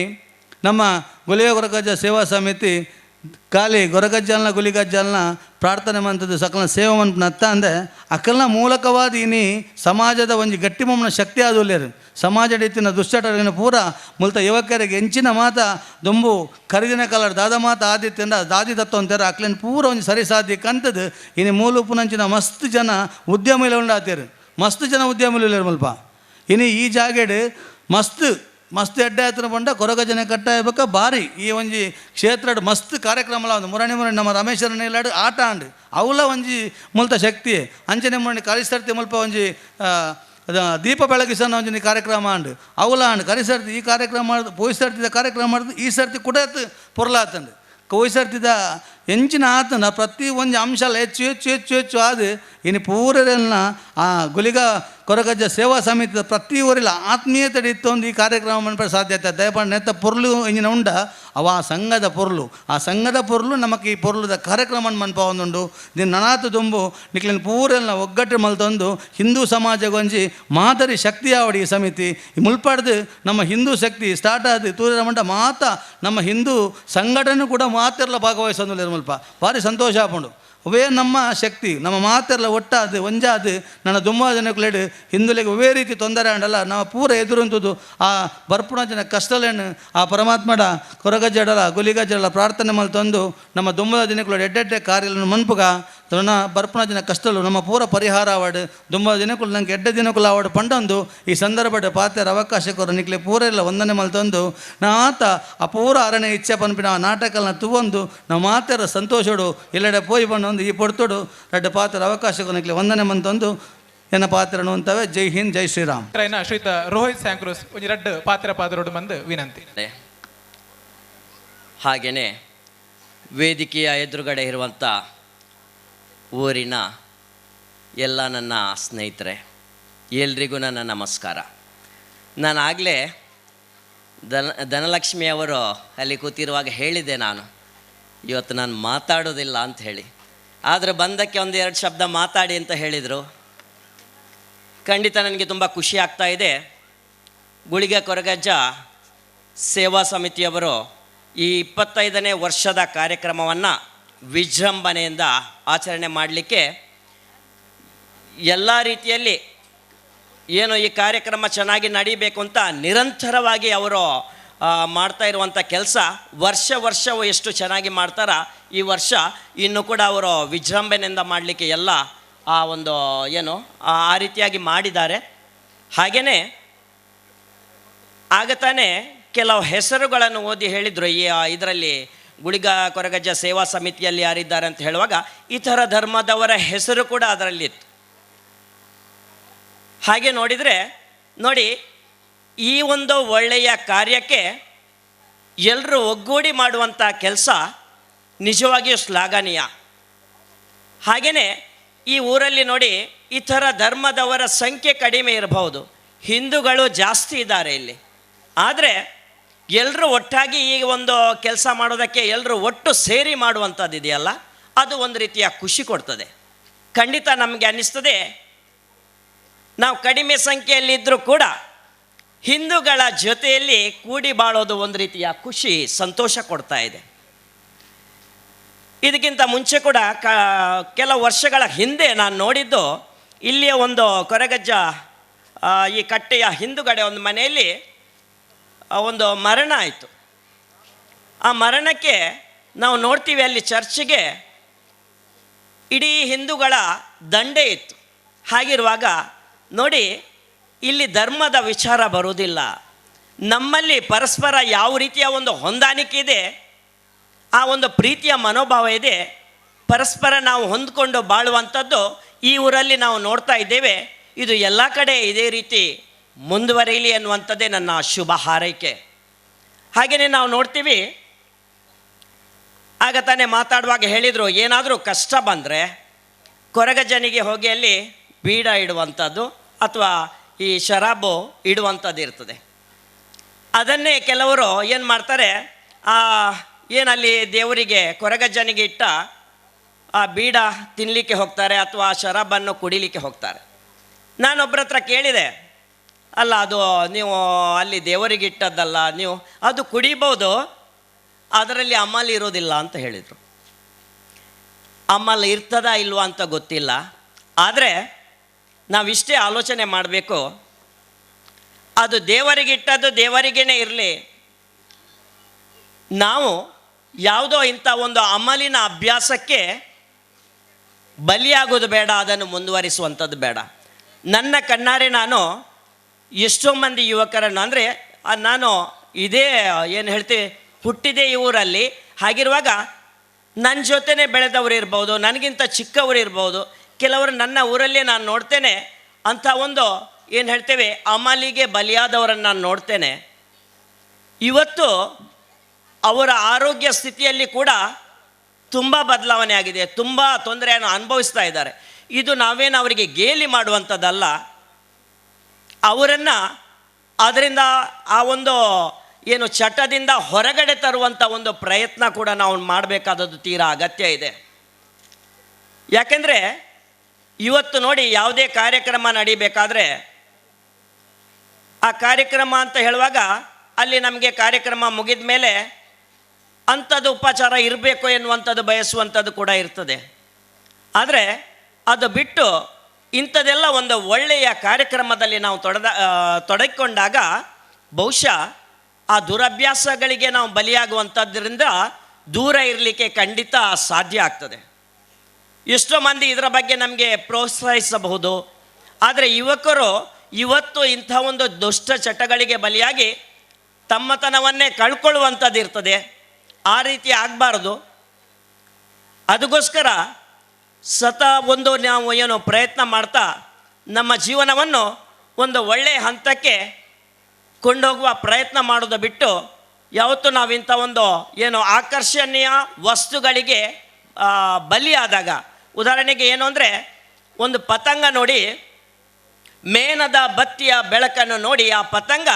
ನಮ್ಮ ಗುಳಿಗ ಕೊರಗಜ್ಜ ಸೇವಾ ಸಮಿತಿ ಖಾಲಿ ಗೊರಗಜ್ಜಲ್ನ ಗುಳಿಗಜ್ಜಲ್ನ ಪ್ರಾರ್ಥನೆ ಮಂತದ್ದು ಸಕಲ ಸೇವೆ ಮನ್ಪನ ಅತ್ತ ಅಂದೆ ಅಕಲ್ನ ಮೂಲಕವಾದ ಇನಿ ಸಮಾಜದ ಒಂಜಿ ಗಟ್ಟಿ ಮೊಮ್ಮನ ಶಕ್ತಿ ಆದುಲ್ಲೇರು ಸಮಾಜದ ಇತ್ತಿನ ದುಶ್ಚಟರಿನ ಪೂರ ಮುಲ್ತ ಯುವಕರಿಗೆ ಎಂಚಿನ ಮಾತ ದೊಂಬು ಖರೀದಿನ ಕಲರ್ ದಾದ ಮಾತ ಆದಿತ್ಯಂದ ದಾದಿ ತತ್ವ ಅಂತಾರೆ ಅಕ್ಲೇನು ಪೂರ ಒಂದು ಸರಿ ಸಾಧ್ಯ ಕಂತದ್ದು ಇನ್ನು ಮೂಲಪುನಂಚಿನ ಮಸ್ತ್ ಜನ ಉದ್ಯಮಿಲ ಉಂಡಾತೇರು ಮಸ್ತ್ ಜನ ಉದ್ಯಮಿಲೇರು ಮಲ್ಪ ಇನ್ನು ಈ ಜಾಗೆಡ್ ಮಸ್ತ್ ಮಸ್ತ್ ಎಡ್ಡೆ ಆಯ್ತು ಬಂಡ ಕೊರಗಜ್ಜನೆ ಕಟ್ಟಾಯಬೇಕ ಭಾರಿ ಈ ಒಂಜಿ ಕ್ಷೇತ್ರ ಮಸ್ತ್ ಕಾರ್ಯಕ್ರಮ ಒಂದು ಮುರಣಿ ನಮ್ಮ ರಮೇಶ್ವರನ ಇಲ್ಲಾಡು ಆಟ ಆಂಡು ಅವಲ ಒಂಜಿ ಮುಲ್ತ ಶಕ್ತಿ ಅಂಚನೆ ಮುರಣಿ ಕಲಿಸರ್ತಿ ಮುಲ್ಪ ಒಂಜಿ ದೀಪ ಬೆಳಗಿಸನ ಒಂಜಿ ಕಾರ್ಯಕ್ರಮ ಆಂಡು ಅವಲ ಆಂಡು ಕರಿಸರ್ತಿ ಈ ಕಾರ್ಯಕ್ರಮ ಮಾಡಿದ್ ಪೋಯಿ ಸರ್ತಿದ ಕಾರ್ಯಕ್ರಮ ಮಾಡಿದ್ ಈ ಸರ್ತಿ ಕೂಡ ಪೊರ್ಲಾತಂಡು ಕೋಯಿ ಸರ್ತಿದ ಎಂಚಿನ ಆತನ ಪ್ರತಿ ಒಂದು ಅಂಶ ಹೆಚ್ಚು ಹೆಚ್ಚು ಹೆಚ್ಚು ಹೆಚ್ಚು ಆದು ಇನ್ನು ಪೂರರೆಲ್ಲ ಆ ಗುಲಿಗ ಕೊರಗಜ್ಜ ಸೇವಾ ಸಮಿತಿದ ಪ್ರತಿ ಊರಿಲ್ಲ ಆತ್ಮೀಯತೆ ಇತ್ತೊಂದು ಈ ಕಾರ್ಯಕ್ರಮ ಮನ್ಪಡ ಸಾಧ್ಯತೆ ದಯಪಂಡ ನೆತ್ತ ಪೊರ್ಲು ಇಂಜಿನ ಉಂಡ ಅವ ಸಂಘದ ಪೊರ್ಲು ಆ ಸಂಘದ ಪೊರ್ಲು ನಮಕ್ ಈ ಪೊರ್ಲುದ ಕಾರ್ಯಕ್ರಮ ಮನ್ಪ ಒಂದುಂಡು ದಿನ ನನಾತು ತುಂಬು ನಿಕ್ಲಿನ ಪೂರೆಲ್ಲ ಒಗ್ಗಟ್ಟು ಮಲ್ತೊಂದು ಹಿಂದೂ ಸಮಾಜಗೊಂಜಿ ಮಾದರಿ ಶಕ್ತಿ ಆವಡಿ ಈ ಸಮಿತಿ ಈ ಮುಲ್ಪಾಡ್ದು ನಮ್ಮ ಹಿಂದೂ ಶಕ್ತಿ ಸ್ಟಾರ್ಟ್ ಆದ ತೂರಿನ ಮಂಡ ಮಾತ ನಮ್ಮ ಹಿಂದೂ ಸಂಘಟನೆ ಕೂಡ ಮಾತೆಲ್ಲ ಭಾಗವಹಿಸೋದಿಲ್ಲ ಮುಲ್ಪ ಭಾರಿ ಸಂತೋಷ ಆಪುಂಡು ಅವೇ ನಮ್ಮ ಶಕ್ತಿ ನಮ್ಮ ಮಾತೆಲ್ಲ ಒಟ್ಟಾದು ಒಂಜಾದು ನನ್ನ ದುಮ್ಮ ಜನಕ್ಕಲೇಡು ಹಿಂದುಲಿಗೆ ಅವೇ ರೀತಿ ತೊಂದರೆ ಆಂಡಲ್ಲ ನಾವು ಪೂರ ಎದುರುಂತದ್ದು ಆ ಬರ್ಪುಣ ಜನ ಕಷ್ಟಲೇನು ಆ ಪರಮಾತ್ಮಡ ಕೊರಗಜ್ಜಡಲ ಗುಲಿಗಜ್ಜಡಲ ಪ್ರಾರ್ಥನೆ ಮಲ್ತೊಂದು ನಮ್ಮ ದುಮ್ಮದ ಜನಕ್ಕಳು ಎಡ್ಡೆಡ್ಡೆ ಕಾರ್ಯಗಳನ್ನು ಮನ್ಪುಗ ನನ್ನ ಬರ್ಪುಣ ಜನ ಕಷ್ಟಲು ನಮ್ಮ ಪೂರ ಪರಿಹಾರ ಆವಾಡು ದುಂಬ ದಿನಕ್ಕಳು ನಂಗೆ ಎಡ್ಡೆ ದಿನಕ್ಕಳು ಆವಾಡು ಪಂಡೊಂದು ಈ ಸಂದರ್ಭದ ಪಾತ್ರ ಅವಕಾಶ ಕೊರ ನಿಕ್ಲೆ ಪೂರ ಎಲ್ಲ ಒಂದನೇ ಮಲ್ತೊಂದು ನಾ ಆತ ಆ ಪೂರ ಅರಣ್ಯ ಇಚ್ಛೆ ಪನ್ಪಿನ ಆ ನಾಟಕಲ್ನ ತುವೊಂದು ನಾವು ಮಾತಾರ ಸಂತೋಷಡು ಎಲ್ಲೆಡೆ ಪೋಯಿ ಬಂದೊಂದು ಈ ಪೊಡ್ತೋಡು ಎರಡು ಪಾತ್ರ ಅವಕಾಶ ನಿಕ್ಲೆ ಒಂದನೇ ಮಂತೊಂದು ಎನ್ನ ಪಾತ್ರನು ಅಂತವೆ ಜೈ ಹಿಂದ್ ಜೈ ಶ್ರೀರಾಮ್ ಶ್ರೀಯುತ ರೋಹಿತ್ ಸ್ಯಾಂಕ್ರೋಸ್ ಒಂಜಿ ರಡ್ಡು ಪಾತ್ರರೋಡು ಬಂದು ವಿನಂತಿ. ಹಾಗೆಯೇ ವೇದಿಕೆಯ ಎದುರುಗಡೆ ಇರುವಂಥ ಊರಿನ ಎಲ್ಲ ನನ್ನ ಸ್ನೇಹಿತರೆ ಎಲ್ರಿಗೂ ನನ್ನ ನಮಸ್ಕಾರ. ನಾನು ಆಗಲೇ ಧನಲಕ್ಷ್ಮಿ ಅವರು ಅಲ್ಲಿ ಕೂತಿರುವಾಗ ಹೇಳಿದೆ, ನಾನು ಇವತ್ತು ನಾನು ಮಾತಾಡೋದಿಲ್ಲ ಅಂತ ಹೇಳಿ. ಆದರೆ ಬಂದಕ್ಕೆ ಒಂದು ಎರಡು ಶಬ್ದ ಮಾತಾಡಿ ಅಂತ ಹೇಳಿದರು. ಖಂಡಿತ ನನಗೆ ತುಂಬ ಖುಷಿ ಆಗ್ತಾ ಇದೆ. ಗುಳಿಗ ಕೊರಗಜ್ಜ ಸೇವಾ ಸಮಿತಿಯವರು ಈ 25ನೇ ವರ್ಷದ ಕಾರ್ಯಕ್ರಮವನ್ನು ವಿಜೃಂಭಣೆಯಿಂದ ಆಚರಣೆ ಮಾಡಲಿಕ್ಕೆ ಎಲ್ಲ ರೀತಿಯಲ್ಲಿ ಏನು ಈ ಕಾರ್ಯಕ್ರಮ ಚೆನ್ನಾಗಿ ನಡೀಬೇಕು ಅಂತ ನಿರಂತರವಾಗಿ ಅವರು ಮಾಡ್ತಾ ಇರುವಂಥ ಕೆಲಸ ವರ್ಷವೂ ಎಷ್ಟು ಚೆನ್ನಾಗಿ ಮಾಡ್ತಾರ ಈ ವರ್ಷ ಇನ್ನೂ ಕೂಡ ಅವರು ವಿಜೃಂಭಣೆಯಿಂದ ಮಾಡಲಿಕ್ಕೆ ಎಲ್ಲ ಆ ಒಂದು ಏನು ಆ ರೀತಿಯಾಗಿ ಮಾಡಿದ್ದಾರೆ. ಹಾಗೆಯೇ ಆಗ ತಾನೇ ಕೆಲವು ಹೆಸರುಗಳನ್ನು ಓದಿ ಹೇಳಿದರು, ಈ ಇದರಲ್ಲಿ ಗುಳಿಗ ಕೊರಗಜ್ಜ ಸೇವಾ ಸಮಿತಿಯಲ್ಲಿ ಯಾರಿದ್ದಾರೆ ಅಂತ ಹೇಳುವಾಗ ಇತರ ಧರ್ಮದವರ ಹೆಸರು ಕೂಡ ಅದರಲ್ಲಿತ್ತು. ಹಾಗೆ ನೋಡಿದರೆ ನೋಡಿ, ಈ ಒಂದು ಒಳ್ಳೆಯ ಕಾರ್ಯಕ್ಕೆ ಎಲ್ಲರೂ ಒಗ್ಗೂಡಿ ಮಾಡುವಂಥ ಕೆಲಸ ನಿಜವಾಗಿಯೂ ಶ್ಲಾಘನೀಯ. ಹಾಗೆಯೇ ಈ ಊರಲ್ಲಿ ನೋಡಿ, ಇತರ ಧರ್ಮದವರ ಸಂಖ್ಯೆ ಕಡಿಮೆ ಇರಬಹುದು, ಹಿಂದೂಗಳು ಜಾಸ್ತಿ ಇದ್ದಾರೆ ಇಲ್ಲಿ. ಆದರೆ ಎಲ್ಲರೂ ಒಟ್ಟಾಗಿ ಈ ಒಂದು ಕೆಲಸ ಮಾಡೋದಕ್ಕೆ ಎಲ್ಲರೂ ಒಟ್ಟು ಸೇರಿ ಮಾಡುವಂಥದ್ದು ಇದೆಯಲ್ಲ, ಅದು ಒಂದು ರೀತಿಯ ಖುಷಿ ಕೊಡ್ತದೆ. ಖಂಡಿತ ನಮಗೆ ಅನ್ನಿಸ್ತದೆ, ನಾವು ಕಡಿಮೆ ಸಂಖ್ಯೆಯಲ್ಲಿದ್ದರೂ ಕೂಡ ಹಿಂದೂಗಳ ಜೊತೆಯಲ್ಲಿ ಕೂಡಿ ಬಾಳೋದು ಒಂದು ರೀತಿಯ ಖುಷಿ, ಸಂತೋಷ ಕೊಡ್ತಾ ಇದೆ. ಇದಕ್ಕಿಂತ ಮುಂಚೆ ಕೂಡ ಕೆಲವು ವರ್ಷಗಳ ಹಿಂದೆ ನಾನು ನೋಡಿದ್ದು, ಇಲ್ಲಿಯ ಒಂದು ಕೊರಗಜ್ಜ ಈ ಕಟ್ಟೆಯ ಹಿಂದುಗಡೆ ಒಂದು ಮನೆಯಲ್ಲಿ ಒಂದು ಮರಣ ಆಯಿತು. ಆ ಮರಣಕ್ಕೆ ನಾವು ನೋಡ್ತೀವಿ, ಅಲ್ಲಿ ಚರ್ಚಿಗೆ ಇಡೀ ಹಿಂದೂಗಳ ದಂಡೆ ಇತ್ತು. ಹಾಗಿರುವಾಗ ನೋಡಿ, ಇಲ್ಲಿ ಧರ್ಮದ ವಿಚಾರ ಬರುವುದಿಲ್ಲ. ನಮ್ಮಲ್ಲಿ ಪರಸ್ಪರ ಯಾವ ರೀತಿಯ ಒಂದು ಹೊಂದಾಣಿಕೆ ಇದೆ, ಆ ಒಂದು ಪ್ರೀತಿಯ ಮನೋಭಾವ ಇದೆ, ಪರಸ್ಪರ ನಾವು ಹೊಂದ್ಕೊಂಡು ಬಾಳುವಂಥದ್ದು ಈ ಊರಲ್ಲಿ ನಾವು ನೋಡ್ತಾ ಇದ್ದೇವೆ. ಇದು ಎಲ್ಲ ಕಡೆ ಇದೇ ರೀತಿ ಮುಂದುವರಿಯಲಿ ಅನ್ನುವಂಥದ್ದೇ ನನ್ನ ಶುಭ ಹಾರೈಕೆ. ಹಾಗೆಯೇ ನಾವು ನೋಡ್ತೀವಿ, ಆಗ ತಾನೇ ಮಾತಾಡುವಾಗ ಹೇಳಿದರು, ಏನಾದರೂ ಕಷ್ಟ ಬಂದರೆ ಕೊರಗಜ್ಜನಿಗೆ ಹೋಗಿ ಅಲ್ಲಿ ಬೀಡ ಇಡುವಂಥದ್ದು ಅಥವಾ ಈ ಶರಾಬು ಇಡುವಂಥದ್ದು ಇರ್ತದೆ. ಅದನ್ನೇ ಕೆಲವರು ಏನು ಮಾಡ್ತಾರೆ, ಏನಲ್ಲಿ ದೇವರಿಗೆ ಕೊರಗಜ್ಜನಿಗೆ ಇಟ್ಟ ಆ ಬೀಡ ತಿನ್ನಲಿಕ್ಕೆ ಹೋಗ್ತಾರೆ ಅಥವಾ ಆ ಶರಾಬನ್ನು ಕುಡಿಲಿಕ್ಕೆ ಹೋಗ್ತಾರೆ. ನಾನೊಬ್ಬರ ಹತ್ರ ಕೇಳಿದೆ, ಅಲ್ಲ ಅದು ನೀವು ಅಲ್ಲಿ ದೇವರಿಗೆ ಇಟ್ಟದ್ದಲ್ಲ, ನೀವು ಅದು ಕುಡಿಬೋದು, ಅದರಲ್ಲಿ ಅಮಲ್ ಇರೋದಿಲ್ಲ ಅಂತ ಹೇಳಿದರು. ಅಮಲ್ ಇರ್ತದಾ ಇಲ್ವಾ ಅಂತ ಗೊತ್ತಿಲ್ಲ. ಆದರೆ ನಾವಿಷ್ಟೇ ಆಲೋಚನೆ ಮಾಡಬೇಕು, ಅದು ದೇವರಿಗಿಟ್ಟದ್ದು ದೇವರಿಗೇ ಇರಲಿ, ನಾವು ಯಾವುದೋ ಇಂಥ ಒಂದು ಅಮಲಿನ ಅಭ್ಯಾಸಕ್ಕೆ ಬಲಿಯಾಗೋದು ಬೇಡ, ಅದನ್ನು ಮುಂದುವರಿಸುವಂಥದ್ದು ಬೇಡ. ನನ್ನ ಕಣ್ಣಾರೆ ನಾನು ಎಷ್ಟೋ ಮಂದಿ ಯುವಕರನ್ನು, ಅಂದರೆ ನಾನು ಇದೇ ಏನು ಹೇಳ್ತೀವಿ ಹುಟ್ಟಿದೆ ಈ ಊರಲ್ಲಿ. ಹಾಗಿರುವಾಗ ನನ್ನ ಜೊತೆನೇ ಬೆಳೆದವರು ಇರ್ಬೋದು, ನನಗಿಂತ ಚಿಕ್ಕವರು ಇರ್ಬೋದು, ಕೆಲವರು ನನ್ನ ಊರಲ್ಲೇ ನಾನು ನೋಡ್ತೇನೆ. ಅಂಥ ಒಂದು ಏನು ಹೇಳ್ತೇವೆ ಅಮಲಿಗೆ ಬಲಿಯಾದವರನ್ನು ನಾನು ನೋಡ್ತೇನೆ. ಇವತ್ತು ಅವರ ಆರೋಗ್ಯ ಸ್ಥಿತಿಯಲ್ಲಿ ಕೂಡ ತುಂಬ ಬದಲಾವಣೆ ಆಗಿದೆ, ತುಂಬ ತೊಂದರೆಯನ್ನು ಅನುಭವಿಸ್ತಾ ಇದ್ದಾರೆ. ಇದು ನಾವೇನು ಅವರಿಗೆ ಗೇಲಿ ಮಾಡುವಂಥದ್ದಲ್ಲ, ಅವರನ್ನು ಅದರಿಂದ ಆ ಒಂದು ಏನು ಚಟದಿಂದ ಹೊರಗಡೆ ತರುವಂಥ ಒಂದು ಪ್ರಯತ್ನ ಕೂಡ ನಾವು ಮಾಡಬೇಕಾದದ್ದು ತೀರಾ ಅಗತ್ಯ ಇದೆ. ಯಾಕೆಂದರೆ ಇವತ್ತು ನೋಡಿ, ಯಾವುದೇ ಕಾರ್ಯಕ್ರಮ ನಡಿಬೇಕಾದ್ರೆ ಆ ಕಾರ್ಯಕ್ರಮ ಅಂತ ಹೇಳುವಾಗ ಅಲ್ಲಿ ನಮಗೆ ಕಾರ್ಯಕ್ರಮ ಮುಗಿದ ಮೇಲೆ ಅಂಥದ್ದು ಉಪಚಾರ ಇರಬೇಕು ಎನ್ನುವಂಥದ್ದು ಬಯಸುವಂಥದ್ದು ಕೂಡ ಇರ್ತದೆ. ಆದರೆ ಅದು ಬಿಟ್ಟು ಇಂಥದ್ದೆಲ್ಲ ಒಂದು ಒಳ್ಳೆಯ ಕಾರ್ಯಕ್ರಮದಲ್ಲಿ ನಾವು ತೊಡಗಿಕೊಂಡಾಗ ಬಹುಶಃ ಆ ದುರಭ್ಯಾಸಗಳಿಗೆ ನಾವು ಬಲಿಯಾಗುವಂಥದ್ದರಿಂದ ದೂರ ಇರಲಿಕ್ಕೆ ಖಂಡಿತ ಸಾಧ್ಯ ಆಗ್ತದೆ. ಎಷ್ಟೋ ಮಂದಿ ಇದರ ಬಗ್ಗೆ ನಮಗೆ ಪ್ರೋತ್ಸಾಹಿಸಬಹುದು. ಆದರೆ ಯುವಕರು ಇವತ್ತು ಇಂಥ ಒಂದು ದುಷ್ಟ ಚಟಗಳಿಗೆ ಬಲಿಯಾಗಿ ತಮ್ಮತನವನ್ನೇ ಕಳ್ಕೊಳ್ಳುವಂಥದ್ದು ಇರ್ತದೆ. ಆ ರೀತಿ ಆಗಬಾರ್ದು. ಅದಕ್ಕೋಸ್ಕರ ಒಂದು ನಾವು ಏನು ಪ್ರಯತ್ನ ಮಾಡ್ತಾ ನಮ್ಮ ಜೀವನವನ್ನು ಒಂದು ಒಳ್ಳೆಯ ಹಂತಕ್ಕೆ ಕೊಂಡೋಗುವ ಪ್ರಯತ್ನ ಮಾಡೋದು ಬಿಟ್ಟು ಯಾವತ್ತೂ ನಾವು ಇಂಥ ಒಂದು ಏನು ಆಕರ್ಷಣೀಯ ವಸ್ತುಗಳಿಗೆ ಬಲಿಯಾದಾಗ, ಉದಾಹರಣೆಗೆ ಏನು ಅಂದರೆ ಒಂದು ಪತಂಗ ನೋಡಿ, ಮೇಣದ ಬತ್ತಿಯ ಬೆಳಕನ್ನು ನೋಡಿ ಆ ಪತಂಗ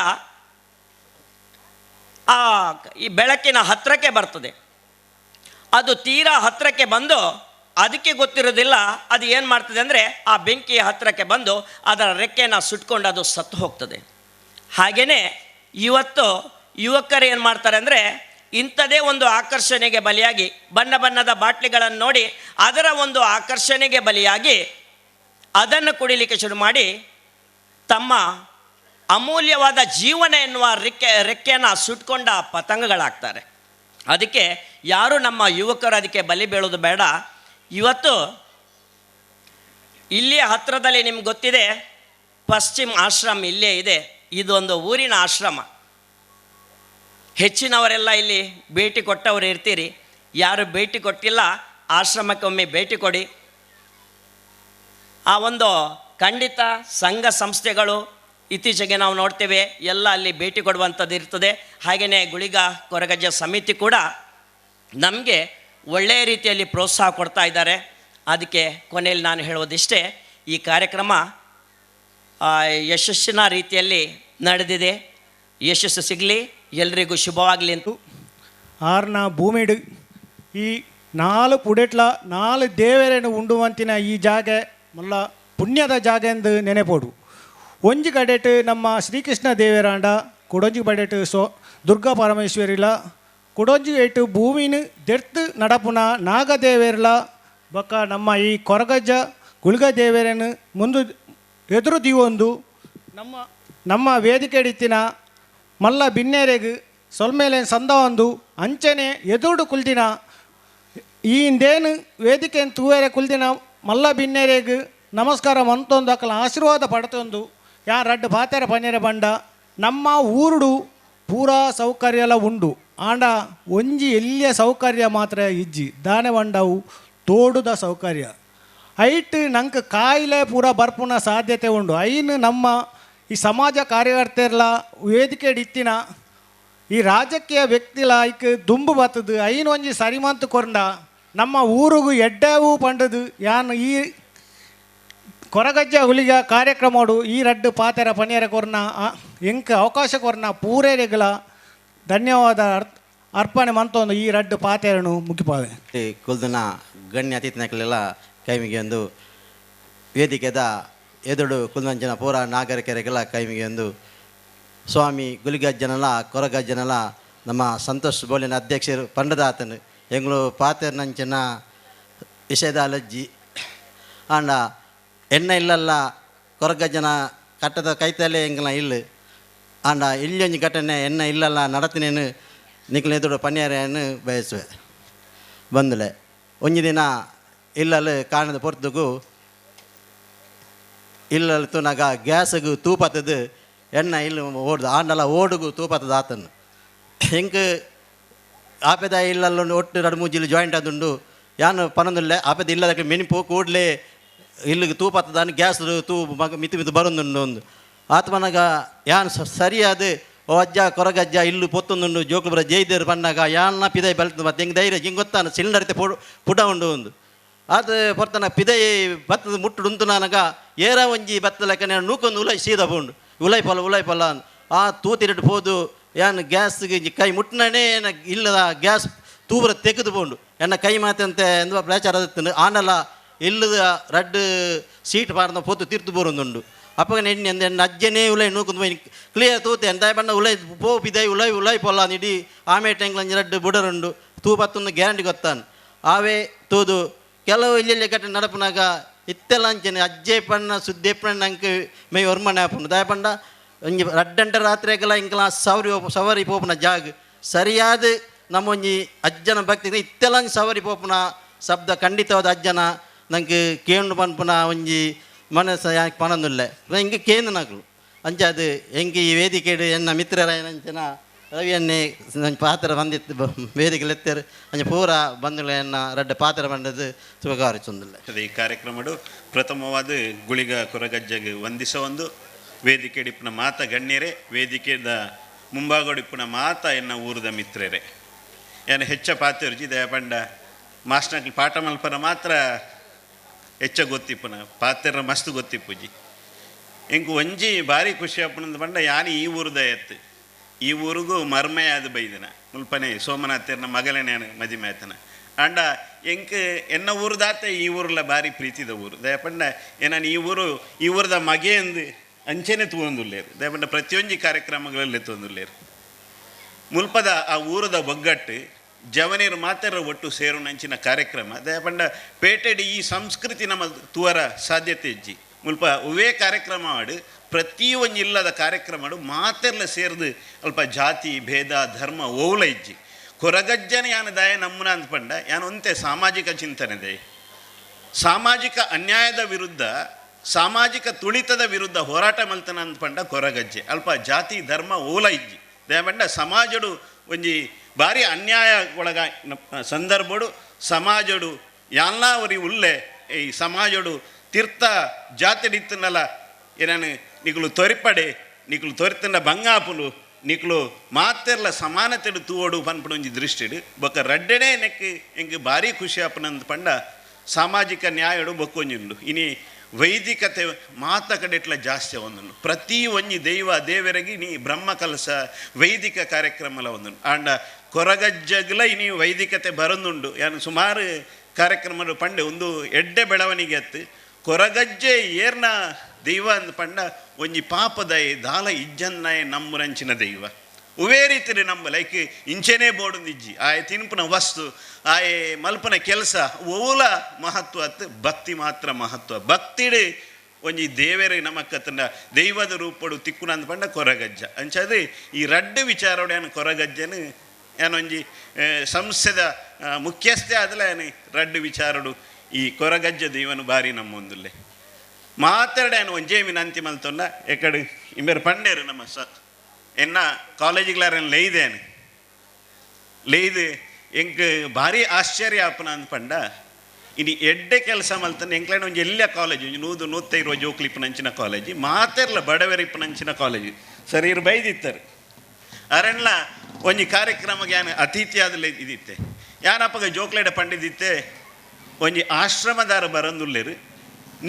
ಈ ಬೆಳಕಿನ ಹತ್ತಿರಕ್ಕೆ ಬರ್ತದೆ. ಅದು ತೀರಾ ಹತ್ತಿರಕ್ಕೆ ಬಂದು ಅದಕ್ಕೆ ಗೊತ್ತಿರೋದಿಲ್ಲ ಅದು ಏನು ಮಾಡ್ತದೆ ಅಂದರೆ ಆ ಬೆಂಕಿಯ ಹತ್ತಿರಕ್ಕೆ ಬಂದು ಅದರ ರೆಕ್ಕೆನ ಸುಟ್ಕೊಂಡು ಅದು ಸತ್ತು ಹೋಗ್ತದೆ. ಹಾಗೆಯೇ ಇವತ್ತು ಯುವಕರು ಏನು ಮಾಡ್ತಾರೆ ಅಂದರೆ ಇಂಥದೇ ಒಂದು ಆಕರ್ಷಣೆಗೆ ಬಲಿಯಾಗಿ ಬಣ್ಣ ಬಣ್ಣದ ಬಾಟ್ಲಿಗಳನ್ನು ನೋಡಿ ಅದರ ಒಂದು ಆಕರ್ಷಣೆಗೆ ಬಲಿಯಾಗಿ ಅದನ್ನು ಕುಡಿಲಿಕ್ಕೆ ಶುರು ಮಾಡಿ ತಮ್ಮ ಅಮೂಲ್ಯವಾದ ಜೀವನ ಎನ್ನುವ ರೆಕ್ಕೆಯನ್ನು ಸುಟ್ಕೊಂಡ ಪತಂಗಗಳಾಗ್ತಾರೆ. ಅದಕ್ಕೆ ಯಾರು ನಮ್ಮ ಯುವಕರು ಅದಕ್ಕೆ ಬಲಿ ಬೀಳೋದು ಬೇಡ. ಇವತ್ತು ಇಲ್ಲಿಯ ಹತ್ತಿರದಲ್ಲಿ ನಿಮ್ಗೆ ಗೊತ್ತಿದೆ, ಪಶ್ಚಿಮ ಆಶ್ರಮ ಇಲ್ಲೇ ಇದೆ. ಇದೊಂದು ಊರಿನ ಆಶ್ರಮ. ಹೆಚ್ಚಿನವರೆಲ್ಲ ಇಲ್ಲಿ ಭೇಟಿ ಕೊಟ್ಟವರು ಇರ್ತೀರಿ. ಯಾರು ಭೇಟಿ ಕೊಟ್ಟಿಲ್ಲ ಆಶ್ರಮಕ್ಕೆ ಒಮ್ಮೆ ಭೇಟಿ ಕೊಡಿ. ಆ ಒಂದು ಖಂಡಿತ ಸಂಘ ಸಂಸ್ಥೆಗಳು ಇತ್ತೀಚೆಗೆ ನಾವು ನೋಡ್ತೇವೆ ಎಲ್ಲ ಅಲ್ಲಿ ಭೇಟಿ ಕೊಡುವಂಥದ್ದು ಇರ್ತದೆ. ಹಾಗೆಯೇ ಗುಳಿಗ ಕೊರಗಜ್ಜ ಸಮಿತಿ ಕೂಡ ನಮಗೆ ಒಳ್ಳೆಯ ರೀತಿಯಲ್ಲಿ ಪ್ರೋತ್ಸಾಹ ಕೊಡ್ತಾ ಇದ್ದಾರೆ. ಅದಕ್ಕೆ ಕೊನೆಯಲ್ಲಿ ನಾನು ಹೇಳೋದಿಷ್ಟೇ, ಈ ಕಾರ್ಯಕ್ರಮ ಯಶಸ್ಸಿನ ರೀತಿಯಲ್ಲಿ ನಡೆದಿದೆ. ಯಶಸ್ಸು ಸಿಗಲಿ, ಎಲ್ರಿಗೂ ಶುಭವಾಗಲಿ ಅಂತ. ಆರ್ನ ಭೂಮಿಡು ಈ 4 ಪುಡೆಟ್ಲ 4 ದೇವರನ್ನು ಉಂಡುವಂತಿನ ಈ ಜಾಗ ಮಲ್ಲ ಪುಣ್ಯದ ಜಾಗ ಎಂದು ನೆನೆಪೋಡು. ಒಂಜಿ ಕಡೆಟ್ ನಮ್ಮ ಶ್ರೀಕೃಷ್ಣ ದೇವರಾಂಡ, ಕುಡೊಂಜಿ ಬಡೆಟ್ ದುರ್ಗಾ ಪರಮೇಶ್ವರಿಲ, ಕುಡೊಂಜಿ ಏಟು ಭೂಮಿನ ದೆರ್ತು ನಡಪುನ ನಾಗದೇವೇರ್ಲ ಬೊಕ್ಕ ನಮ್ಮ ಈ ಕೊರಗಜ್ಜ ಗುಳ್ಗ ದೇವರನ್ನು ಮುಂದೆ ಎದುರು ದಿವೊಂದು ನಮ್ಮ ವೇದಿಕೆ ಇತ್ತಿನ ಮಲ್ಲ ಬಿನ್ನೇರೆಗ್ ಸೊಲ್ಮೇಲೆ ಸಂದ ಒಂದು ಅಂಚನೆ ಎದುರು ಕುಲ್ದಿನ ಈ ಇಂದೇನು ವೇದಿಕೆ ತೂವೇರೆ ಕುಲ್ದಿನ ಮಲ್ಲ ಬಿನ್ನೇರೆಗ್ ನಮಸ್ಕಾರ ಮಂತೊಂದು ಅಕ್ಕಲ ಆಶೀರ್ವಾದ ಪಡ್ತೊಂದು ಯಾ ರಡ್ಡು ಪಾತೆರ ಪನ್ನೆರೆ ಬಂಡ ನಮ್ಮ ಊರುಡು ಪೂರಾ ಸೌಕರ್ಯ ಉಂಡು ಆಂಡ ಒಂಜಿ ಎಲ್ಲಿಯ ಸೌಕರ್ಯ ಮಾತ್ರ ಇಜ್ಜಿ ದಾನೆ ಬಂಡವು ತೋಡುದ ಸೌಕರ್ಯ ಐಟ್ ನಂಗೆ ಕಾಯಿಲೆ ಪೂರ ಬರ್ಪುನ ಸಾಧ್ಯತೆ ಉಂಡು. ಐನು ನಮ್ಮ ಈ ಸಮಾಜ ಕಾರ್ಯಕರ್ತೆರ್ಲ ವೇದಿಕೆ ಇತ್ತಿನ ಈ ರಾಜಕೀಯ ವ್ಯಕ್ತಿಲ ಐಕ್ ದುಂಬು ಬತ್ತದು ಐನು ಒಂಜಿ ಸರಿಮಂತು ಕೊರಂಡ ನಮ್ಮ ಊರಿಗೂ ಎಡ್ಡವು ಪಂಡದು ಯಾನು ಈ ಕೊರಗಜ್ಜ ಹುಲಿಗ ಕಾರ್ಯಕ್ರಮಡು ಈ ರಡ್ಡು ಪಾತೆರ ಪನ್ಯರ ಕೊರ್ನ ಎಂಕ ಅವಕಾಶ ಕೊರ್ನ ಪೂರೇರೆಗಳ ಧನ್ಯವಾದ ಅರ್ಪಣೆ ಮಂತೊಂದು ಈ ರಡ್ಡು ಪಾತೆರನು ಮುಗಿಪಾವೆ. ಕುಲ್ದನ ಗಣ್ಯ ಅತಿಥಿಗಳೆಲ್ಲ ಕೈಮಿಗೆ ಒಂದು ವೇದಿಕೆದ ಎದುರು ಕುಲ್ದಂಜನ ಪೂರ ನಾಗರಿಕರಿಗೆಲ್ಲ ಕೈಮಿಗೆ ಒಂದು ಸ್ವಾಮಿ ಗುಲಿಗಜ್ಜನಲ್ಲ ಕೊರಗಜ್ಜನಲ್ಲ ನಮ್ಮ ಸಂತೋಷ್ ಬೋಲಿನ ಅಧ್ಯಕ್ಷರು ಪಂಡದಾತನು ಎಂಗ್ಳು ಪಾತೆರ್ನಂಚಿನ ವಿಷಯದ ಅಲಜ್ಜಿ ಆಂಡ ಎಣ್ಣ ಇಲ್ಲಲ್ಲ ಕೊರಗಜ್ಜನ ಕಟ್ಟದ ಕೈತಲೆ ಎಂಗ್ಲ ಇಲ್ಲ ಆಂಡ ಇಲ್ಲೊಂಜಿ ಘಟನೆ ಎಣ್ಣ ಇಲ್ಲಲ್ಲ ನಡತಿನೇನು ನಿಕ್ಲ ಎದುರು ಪನ್ಯಾರೆಯನ್ನು ಬಯಸುವೆ ಬಂದುಲೆ ಒಂಜಿ ದಿನ ಇಲ್ಲಲು ಕಾಣದ ಪೊರ್ತುಗು ಇಲ್ಲಲು ತುನಗ ಗ್ಯಾಸ್ಗೂ ತೂಪತ್ತದು ಎಣ್ಣ ಇಲ್ಲಿ ಓಡ್ದು ಆಂಡಲ ಓಡುಗು ತೂಪತ್ತದ ಆತನು ಹೆಂಗೆ ಆಪೆದ ಇಲ್ಲಲ್ಲೊಂದು ಒಟ್ಟು 2-3 ಜಿಲ್ಲೆ ಜಾಯಿಂಟ್ ಆದುಂಡು ಯಾನು ಪನೊಂದುಲ್ಲೆ ಆಪೆದ ಇಲ್ಲದಕ್ಕೆ ಮಿನಿಪು ಕೂಡಲೇ ಇಲ್ಲಿಗೆ ತೂಪತ್ತದಾನು ಗ್ಯಾಸ್ ತೂ ಮಗ ಮಿತಿ ಬರೋದುಂಡು ಒಂದು ಆತ್ಮನಾಗ ಯಾನು ಸರಿಯಾದ ಓ ಅಜ್ಜ ಕೊರಗಜ್ಜ ಇಲ್ಲು ಪೊತ್ತೊಂದುಂಡು ಜೋಕುಲು ಬರ ಜೈದೇರು ಪನ್ನಾಗ ಯಾನ್ನ ಪಿದೈ ಬಲ್ತು ಮತ್ತೆ ಹೆಂಗೆ ಧೈರ್ಯ ಹಿಂಗೆ ಗೊತ್ತಾನ ಸಿಲಿಂಡರ್ ಪುಟ ಉಂಡು ಒಂದು ಅದು ಪೊರ್ತನ ಪಿದೈ ಬತ್ತದ ಮುಟ್ಟುಡು ಉಂಟು ನನಗ ಏರ ಒಂಜಿ ಬತ್ತ ಲೆಕ್ಕ ನೂಕೊಂದು ಉಲೈ ಸೀದ ಪೋಂಡು ಉಲೈಪಲ್ಲ ಆ ತೂತಿರಟ್ಟು ಪೋದು ಯಾನು ಗ್ಯಾಸ್ಗೆ ಕೈ ಮುಟ್ಟನೇ ಇಲ್ಲದ ಗ್ಯಾಸ್ ತೂಬರ ತೆಗೆದು ಪೋಂಡು ಎನ್ನ ಕೈ ಮಾತಂತೆ ಎಂದ ಪ್ರಚಾರ ಅದತ್ತು ಆನಲ ಇಲ್ಲದ ರಡ್ಡು ಸೀಟ್ ಪಾರ್ದ ಪೋತು ತಿರ್ತು ಬೋರೊಂದುಂಡು ಅಪ್ಪಗ ಎಣ್ಣೆ ಅಂದ ಎಣ್ಣ ಅಜ್ಜನೇ ಉಲೈ ನೂಕೊಂಡು ಹೋಗಿ ಕ್ಲಿಯರ್ ತೂತೆ ಎಂದ ಬಣ್ಣ ಉಲೈ ಪೋ ಪಿದೈ ಉಲೈ ಪೊಲ್ಲ ಇಡೀ ಆಮೆ ಟೆಂಗ್ಲಂಜಿ ರಡ್ಡು ಬುಡರುಂಡು ತೂಪತ್ತೊಂದು ಗ್ಯಾರಂಟಿ ಗೊತ್ತಾನು ಆವೇ ತೂದು ಕೆಲವು ಇಲ್ಲಿ ಕಟ್ಟ ನಡಪನಾಗ ಇತ್ತೆಲ್ಲಂಚನೆ ಅಜ್ಜೆ ಪಣ್ಣ ಸುದ್ದಿ ಪಣ್ಣ ಅಂಕ ಮೈ ಹೊರ್ಮನೆ ಆಪುಂಡು ದಯ ಪಂಡ ಒಂಜಿ ರಡ್ಡಂಟ ರಾತ್ರಿಗೆಲ್ಲ ಇಂಕಲ ಸವರಿ ಪೋಪುನ ಜಾಗ ಸರಿಯಾದ ನಮ್ಮ ಒಂಜಿ ಅಜ್ಜನ ಭಕ್ತಿ ಇತ್ತೆಲ್ಲ ಸವರಿ ಪೋಪುನ ಶಬ್ದ ಖಂಡಿತವಾದ ಅಜ್ಜನ ನಂಗೆ ಕೇಂಡು ಪನ್ಪುನ ಒಂಜಿ ಮನಸ್ಸು ಯಾಕೆ ಪನೊಂದುಲ್ಲೆ ಹಿಂಗೆ ಕೇಂದ್ರ ನಕಲು ಅಂಚ ಅದು ಹೆಂಗೆ ಈ ವೇದಿಕೆ ಎನ್ನ ಮಿತ್ರರ ಏನಂಚನ ರವಿಯನ್ನೇ ನನ್ನ ಪಾತ್ರ ಬಂದಿತ್ತು ವೇದಿಕೆ ಎತ್ತರು ಅಂಚೆ ಪೂರ ಬಂದುಲ ಎನ್ನ ರಡ್ಡ ಪಾತ್ರ ಬಂದದ್ದು ಶುಭಕಾರಿಸೊಂದಿಲ್ಲ ಈ ಕಾರ್ಯಕ್ರಮಡು ಪ್ರಥಮವಾದ ಗುಳಿಗ ಕೊರಗಜ್ಜಗೆ ವಂದಿಸ ಒಂದು ವೇದಿಕೆ ಡಿಪ್ಪನ ಮಾತ ಗಣ್ಯರೇ ವೇದಿಕೆದ ಮುಂಭಾಗಡಿಪ್ಪನ ಮಾತ ಎನ್ನ ಊರದ ಮಿತ್ರರೇ ಏನು ಹೆಚ್ಚ ಪಾತ್ರರ್ಜಿ ದಯ ಪಂಡ ಮಾಸ್ಟರ್ಗೆ ಪಾಠ ಮಲ್ಪನ ಮಾತ್ರ ಹೆಚ್ಚ ಗೊತ್ತಿಪ್ಪನ ಪಾತ್ರ ಮಸ್ತ್ ಗೊತ್ತಿಪ್ಪುಜಿ ಎಂಕು ಒಂಜಿ ಭಾರಿ ಖುಷಿ ಅಪ್ಪನಂದು ಪಂಡ ಯಾನು ಈ ಊರದ ಎತ್ತು ಈ ಊರಿಗೂ ಮರ್ಮೆಯಾದ ಬೈದಿನ ಮುಲ್ಪನೆ ಸೋಮನಾಥರ್ನ ಮಗಲನೇ ಮದಿಮೆ ಆತನ ಅಂಡ ಎಂಕ್ ಎನ್ನ ಊರದಾತ ಈ ಊರ್ಲ ಭಾರಿ ಪ್ರೀತಿದ ಊರು ದಯಪಂಡ ಏನಾನು ಈ ಊರದ ಮಗೆ ಅಂದು ಅಂಚೆನೆ ತಗೊಂದುಲ್ಲೇರು ದಯಪಂಡ ಪ್ರತಿಯೊಂದು ಕಾರ್ಯಕ್ರಮಗಳಲ್ಲಿ ತೊಂದುಲ್ಲೇರು ಮುಲ್ಪದ ಆ ಊರದ ಒಗ್ಗಟ್ಟು ಜವನೀರು ಮಾತ್ರ ಒಟ್ಟು ಸೇರು ನಂಚಿನ ಕಾರ್ಯಕ್ರಮ ದಯಪಂಡ ಪೇಟೆಡಿ ಈ ಸಂಸ್ಕೃತಿ ನಮ್ಮ ತೂವರ ಸಾಧ್ಯತೆ ಇಜ್ಜಿ ಮುಲ್ಪ ಉವೇ ಕಾರ್ಯಕ್ರಮ ಆಡು ಪ್ರತಿಯೊಂದು ಇಲ್ಲದ ಕಾರ್ಯಕ್ರಮ ಮಾತೆಲ್ಲ ಸೇರಿದು ಅಲ್ಪ ಜಾತಿ ಭೇದ ಧರ್ಮ ಓವಲ ಇಜ್ಜಿ ಕೊರಗಜ್ಜನ ಯಾನ ದಯ ನಮ್ಮನ ಅಂದ್ಪಂಡ ಯಾನು ಒಂತೆ ಸಾಮಾಜಿಕ ಚಿಂತನೆ ದಯ ಸಾಮಾಜಿಕ ಅನ್ಯಾಯದ ವಿರುದ್ಧ ಸಾಮಾಜಿಕ ತುಳಿತದ ವಿರುದ್ಧ ಹೋರಾಟ ಮಲ್ತನ ಅಂದ್ಪಂಡ ಕೊರಗಜ್ಜೆ ಅಲ್ಪ ಜಾತಿ ಧರ್ಮ ಓಲ ಇಜ್ಜಿ ದಯಪಂಡ ಸಮಾಜಡು ಒಂಜಿ ಭಾರಿ ಅನ್ಯಾಯ ಒಳಗ ಸಂದರ್ಭಡು ಸಮಾಜಡು ಎಲ್ಲ ಅವರಿ ಉಲ್ಲೆ ಈ ಸಮಾಜಡು ತೀರ್ಥ ಜಾತಿಡಿತ್ತನಲ್ಲ ಏನಾನು ನಿಕ್ಲು ತೊರಿಪಡೆ ನಿಕ್ಲು ತೊರಿತನ ಬಂಗಾಪುಲು ನಿಕ್ಲು ಮಾತೆರ್ಲ ಸಮಾನತೆಡು ತೂವಡು ಪನ್ಪಡು ಒಂಜಿ ದೃಷ್ಟಿಡು ಬೊಕ್ಕ ರಡ್ಡೆನೇ ನೆಕ್ ಎಂಗೆ ಭಾರಿ ಖುಷಿ ಆಪನಂದು ಪಂಡ ಸಾಮಾಜಿಕ ನ್ಯಾಯಡು ಬೊಕ್ಕೊಂಜುಂಡು ಇನಿ ವೈದಿಕತೆ ಮಾತ ಕಡೆಟ್ಲ ಜಾಸ್ತಿ ಒಂದುಂಡು ಪ್ರತಿ ಒಂಜಿ ದೇವರಿಗೆ ನೀ ಬ್ರಹ್ಮ ಕಲಸ ವೈದಿಕ ಕಾರ್ಯಕ್ರಮಲ ಒಂದುಂಡು ಆಂಡ ಕೊರಗಜ್ಜಗ್ಲ ಇನಿ ವೈದಿಕತೆ ಬರೊಂದುಂಡು ಯಾನು ಸುಮಾರು ಕಾರ್ಯಕ್ರಮ ಪಂಡೆ ಒಂದು ಎಡ್ಡೆ ಬೆಳವಣಿಗೆ ಅತ್ತು ಕೊರಗಜ್ಜೆ ಏರ್ನ ದೈವ ಅಂದ ಪಂಡ ಒಂಜಿ ಪಾಪದಾಯಿ ದಾಲ ಇಜ್ಜನ್ನಾಯ ನಮ್ಮುರಂಚಿನ ದೈವ ಉವೇ ರೀತಿ ನಮ್ಮ ಲೈಕ್ ಇಂಚೆನೇ ಬೋರ್ಡ್ ಇಜ್ಜಿ ಆಯ ತಿನ್ಪುನ ವಸ್ತು ಆಯ ಮಲ್ಪನ ಕೆಲಸ ಓಲ ಮಹತ್ವ ಅತ್ತು ಭಕ್ತಿ ಮಾತ್ರ ಮಹತ್ವ ಭಕ್ತಿಡು ಒಂಜಿ ದೇವರೇ ನಮಕ್ಕತ್ತನ ದೈವದ ರೂಪಡು ತಿಕ್ಕುನ ಅಂದ ಪಂಡ ಕೊರಗಜ್ಜ ಅಂಚದು ಈ ರಡ್ಡು ವಿಚಾರೋಡು ಏನು ಕೊರಗಜ್ಜನು ಏನೊಂಜಿ ಸಂಸ್ಥೆದ ಮುಖ್ಯಸ್ಥೆ ಆದಲ ಏನು ರಡ್ಡು ವಿಚಾರಡು ಈ ಕೊರಗಜ್ಜ ದೈವನು ಬಾರಿ ನಮ್ಮೊಂದುಲ್ಲೆ ಮಾತಾಡೇನು ಒಂಜೇ ವಿನಂತಿ ಮಲ್ತೊಂಡ ಎಕಡೆ ಇಂಬೆರು ಪಂಡೇರು ನಮ್ಮ ಎನ್ನ ಕಾಲೇಜಿಗ್ಲಾರನ್ನು ಲೇಯ್ದು ಎಂಕ್ ಭಾರಿ ಆಶ್ಚರ್ಯ ಆಪನ ಅಂದ್ ಪಂಡ ಇನಿ ಎಡ್ಡೆ ಕೆಲಸ ಮಲ್ತಾನೆ ಎಂಕ್ಲೈನ ಒಂಜಿ ಎಲ್ಲ ಕಾಲೇಜು 100-105 ಜೋಕ್ಲಿ ಇಪ್ಪನಂಚಿನ ಕಾಲೇಜು ಮಾತೆರ್ಲ ಬಡವರಿ ಇಪ್ಪನಂಚಿನ ಕಾಲೇಜು ಸರಿ ಇರು ಬೈದಿತ್ತರು ಅರಣ್ಣ ಒಂಜಿ ಕಾರ್ಯಕ್ರಮಕ್ಕೆ ಯಾನು ಅತಿಥಿ ಆದಲ್ಲ ಇದಿತ್ತೆ ಯಾನಪ್ಪಗ ಜೋಕ್ಲೇಡ ಪಂಡಿದಿತ್ತೆ ಒಂಜಿ ಆಶ್ರಮದಾರ ಬರಂದುಲ್ಲೇರು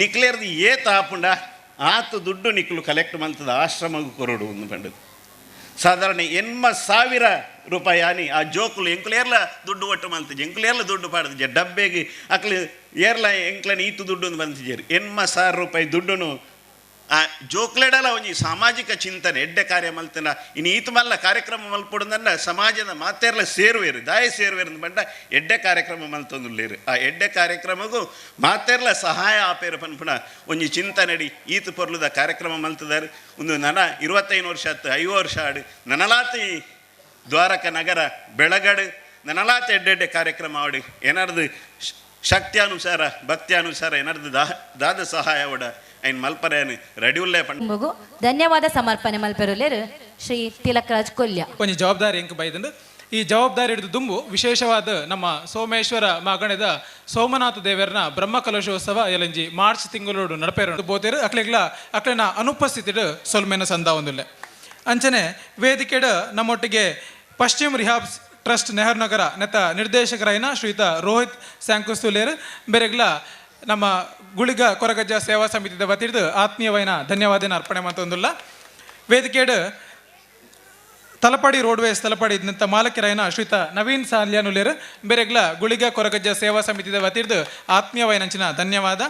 ನಿಕ್ಲೇರ್ದು ಏತ ಆಪುಂಡ ಆತು ದುಡ್ಡು ನಿಕ್ಲು ಕಲೆಕ್ಟ್ ಮಲ್ತದ ಆಶ್ರಮಗೂ ಕೊರಡು ಒಂದು ಪಂಡದು ಸಾಧಾರಣ 80,000 ರೂಪಾಯಿ ಆನಿ ಆ ಜೋಕುಲು ಎಂಕ್ಲೇರ್ಲ ದುಡ್ಡು ಒಟ್ಟು ಮಲ್ತಿಜೆ ಎಂಕ್ಲೇರ್ಲ ದುಡ್ಡು ಪಾಡ್ತಿಜೆ ಡಬ್ಬೆಗೆ ಅಕ್ಲು ಏರ್ಲ ಎಂಕ್ಲನ ಈತು ದುಡ್ಡು ಒಂದು ಬಂತಿಜೇರು 80,000 ರೂಪಾಯಿ ದುಡ್ಡು ಆ ಜೋಕ್ಲೆಡಲ ಒಂಜಿ ಸಾಮಾಜಿಕ ಚಿಂತನೆ ಎಡ್ಡೆ ಕಾರ್ಯ ಮಲ್ತನ ಇನ್ನು ಈತ ಮಲ್ಲ ಕಾರ್ಯಕ್ರಮ ಮಲ್ಪೊಡುಂದನ್ನ ಸಮಾಜದ ಮಾತೆರ್ಲ ಸೇರುವೇರು ದಾಯ ಸೇರುವೇರು ಅಂದ್ಪಂಡ ಎಡ್ಡೆ ಕಾರ್ಯಕ್ರಮ ಮಲ್ತೊಂದುಲ್ಲೇರು ಆ ಎಡ್ಡೆ ಕಾರ್ಯಕ್ರಮಗೂ ಮಾತೆರ್ಲ ಸಹಾಯ ಆಪೇರು ಪನ್ಪುಣ ಒಂಜಿ ಚಿಂತನೆಡಿ ಈತ ಪೊರ್ಲುದ ಕಾರ್ಯಕ್ರಮ ಮಲ್ತದಾರು ಒಂದು ನನ 25 ವರ್ಷ ಆತು 5 ವರ್ಷ ಆಡು ನನಲಾತಿ ದ್ವಾರಕ ನಗರ ಬೆಳಗಡು ನನಲಾತಿ ಎಡ್ಡೆಡ್ಡೆ ಕಾರ್ಯಕ್ರಮ ಆಡು ಏನಾರ್ದು ಶಕ್ತಿಯಾನುಸಾರ ಭಕ್ತಿಯಾನುಸಾರ ಏನಾರ್ದು ದಾದ ಸಹಾಯವಡ ಐನ್ ಮಲ್ಪರೆಯನ್ನು ರೆಡಿಯುಲ್ಲೇ ಪಂಡ ಮಗು ಧನ್ಯವಾದ ಸಮರ್ಪಣೆ ಮಲ್ಪೆರುಲೇರು ಶ್ರೀ ತಿಲಕರಾಜ್ ಕೊಲ್ಯ ಕೊಂಚ ಜವಾಬ್ದಾರಿ ಎಂಕ್ ಬೈದಂಡು ಈ ಜವಾಬ್ದಾರಿ ಹಿಡಿದು ದುಂಬು ವಿಶೇಷವಾದ ನಮ್ಮ ಸೋಮೇಶ್ವರ ಮಾಗಣದ ಸೋಮನಾಥ ದೇವರನ ಬ್ರಹ್ಮ ಕಲಶೋತ್ಸವ ಎಲಂಜಿ ಮಾರ್ಚ್ ತಿಂಗಳೋಡು ನಡಪೇರು ಬೋತೇರು ಅಕ್ಲೆನ ಅನುಪಸ್ಥಿತಿಡು ಸೊಲ್ಮೆನ ಸಂದ ಒಂದಿಲ್ಲ ಅಂಚನೆ ವೇದಿಕೆಡು ನಮ್ಮೊಟ್ಟಿಗೆ ಪಶ್ಚಿಮ ರಿಹಾಬ್ ಟ್ರಸ್ಟ್ ನೆಹರು ನಗರ ನೆತ್ತ ನಿರ್ದೇಶಕರಾಯಿನ ಶ್ರೀಯುತ ರೋಹಿತ್ ಸ್ಯಾಂಕುಸ್ತುಲೇರು ಬೇರೆಗ್ಲ ನಮ್ಮ ಗುಳಿಗ ಕೊರಗಜ್ಜ ಸೇವಾ ಸಮಿತಿದ ವತಿರ್ದು ಆತ್ಮೀಯವಾಯಿನ ಧನ್ಯವಾದನ ಅರ್ಪಣೆ ಮಂತೊಂದುಲ್ಲ ವೇದಿಕೆಡು ತಲಪಾಡಿ ರೋಡ್ವೇಸ್ ತಲಪಾಡಿ ಇದ್ದಂಥ ಮಾಲಕರಾಯಿನ ಶ್ರೀಯುತ ನವೀನ್ ಸಾಲ್ಯಾನುಲೇರು ಬೇರೆಗ್ಲ ಗುಳಿಗ ಕೊರಗಜ್ಜ ಸೇವಾ ಸಮಿತಿದ ವತಿರ್ದು ಆತ್ಮೀಯವಾಯಿನಂಚಿನ ಧನ್ಯವಾದ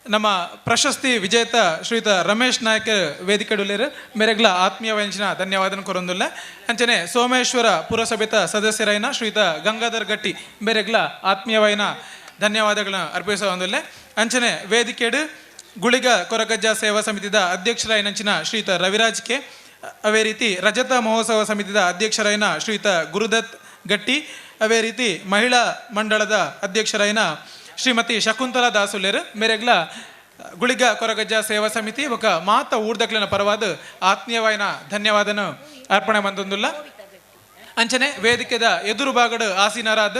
ನಮ್ಮ ಪ್ರಶಸ್ತಿ ವಿಜೇತ ಶ್ರೀಯುತ ರಮೇಶ್ ನಾಯಕ್ ವೇದಿಕೆಡುಲೇರು ಮೇರೆಗ್ಲ ಆತ್ಮೀಯವಾಯಿನ ಧನ್ಯವಾದನ ಕೊರೊಂದುಲ್ಲ ಅಂಚನೆ ಸೋಮೇಶ್ವರ ಪುರಸಭೆತ ಸದಸ್ಯರಾಯಿನ ಶ್ರೀಯುತ ಗಂಗಾಧರ್ ಗಟ್ಟಿ ಬೇರೆಗ್ಲ ಆತ್ಮೀಯವಾಯಿನ ಧನ್ಯವಾದಗಳನ್ನ ಅರ್ಪಿಸೋದಿಲ್ಲ ಅಂಚನೆ ವೇದಿಕೆಡು ಗುಳಿಗ ಕೊರಗಜ್ಜ ಸೇವಾ ಸಮಿತಿದ ಅಧ್ಯಕ್ಷರಾಯಿನಂಚಿನ ಶ್ರೀಯುತ ರವಿರಾಜ್ ಕೆ ಅವೇ ರೀತಿ ರಜತ ಮಹೋತ್ಸವ ಸಮಿತಿದ ಅಧ್ಯಕ್ಷರಾಯಿನ ಶ್ರೀಯುತ ಗುರುದತ್ ಗಟ್ಟಿ ಅವೇ ರೀತಿ ಮಹಿಳಾ ಮಂಡಳದ ಅಧ್ಯಕ್ಷರಾಯಿನ ಶ್ರೀಮತಿ ಶಕುಂತಲಾ ದಾಸುಲೇರು ಮೇರೆಗ್ಲ ಗುಳಿಗ ಕೊರಗಜ್ಜ ಸೇವಾ ಸಮಿತಿ ఒక ಮಾತ ಊರ್ದಕ್ಲಿನ ಪರವಾದ ಆತ್ಮೀಯವಾಯಿನ ಧನ್ಯವಾದನ ಅರ್ಪಣೆ ಮಂದೊಂದುಲ್ಲ ಅಂಚನೆ ವೇದಿಕೆದ ಎದುರು ಬಾಗಡು ಆಸೀನರಾದ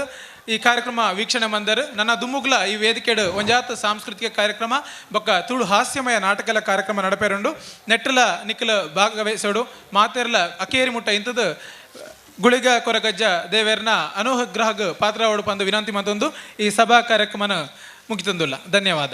ಈ ಕಾರ್ಯಕ್ರಮ ವೀಕ್ಷಣೆ ಮಂದರು ನನ್ನ ದುಮ್ಮುಗ್ಲ ಈ ವೇದಿಕೆಡು ಒಂಜಾತ ಸಾಂಸ್ಕೃತಿಕ ಕಾರ್ಯಕ್ರಮ ಬೊಕ್ಕ ತುಳು ಹಾಸ್ಯಮಯ ನಾಟಕಲ ಕಾರ್ಯಕ್ರಮ ನಡಪೇರುಂಡು ನೆಟ್ಟಲ ನಿಖಲ ಭಾಗವಹಿಸೋಡು ಮಾತೆರ್ಲ ಅಕೇರಿ ಮುಟ್ಟ ಇಂಥದ್ದು ಗುಳಿಗ ಕೊರಗಜ್ಜ ದೇವೇರ್ನ ಅನುಗ್ರಹಗ ಪಾತ್ರವಾಡು ಪಂದು ವಿನಂತಿ ಮತ್ತೊಂದು ಈ ಸಭಾ ಕಾರ್ಯಕ್ರಮನ ಮುಗಿತಂದುಲ್ಲ ಧನ್ಯವಾದ.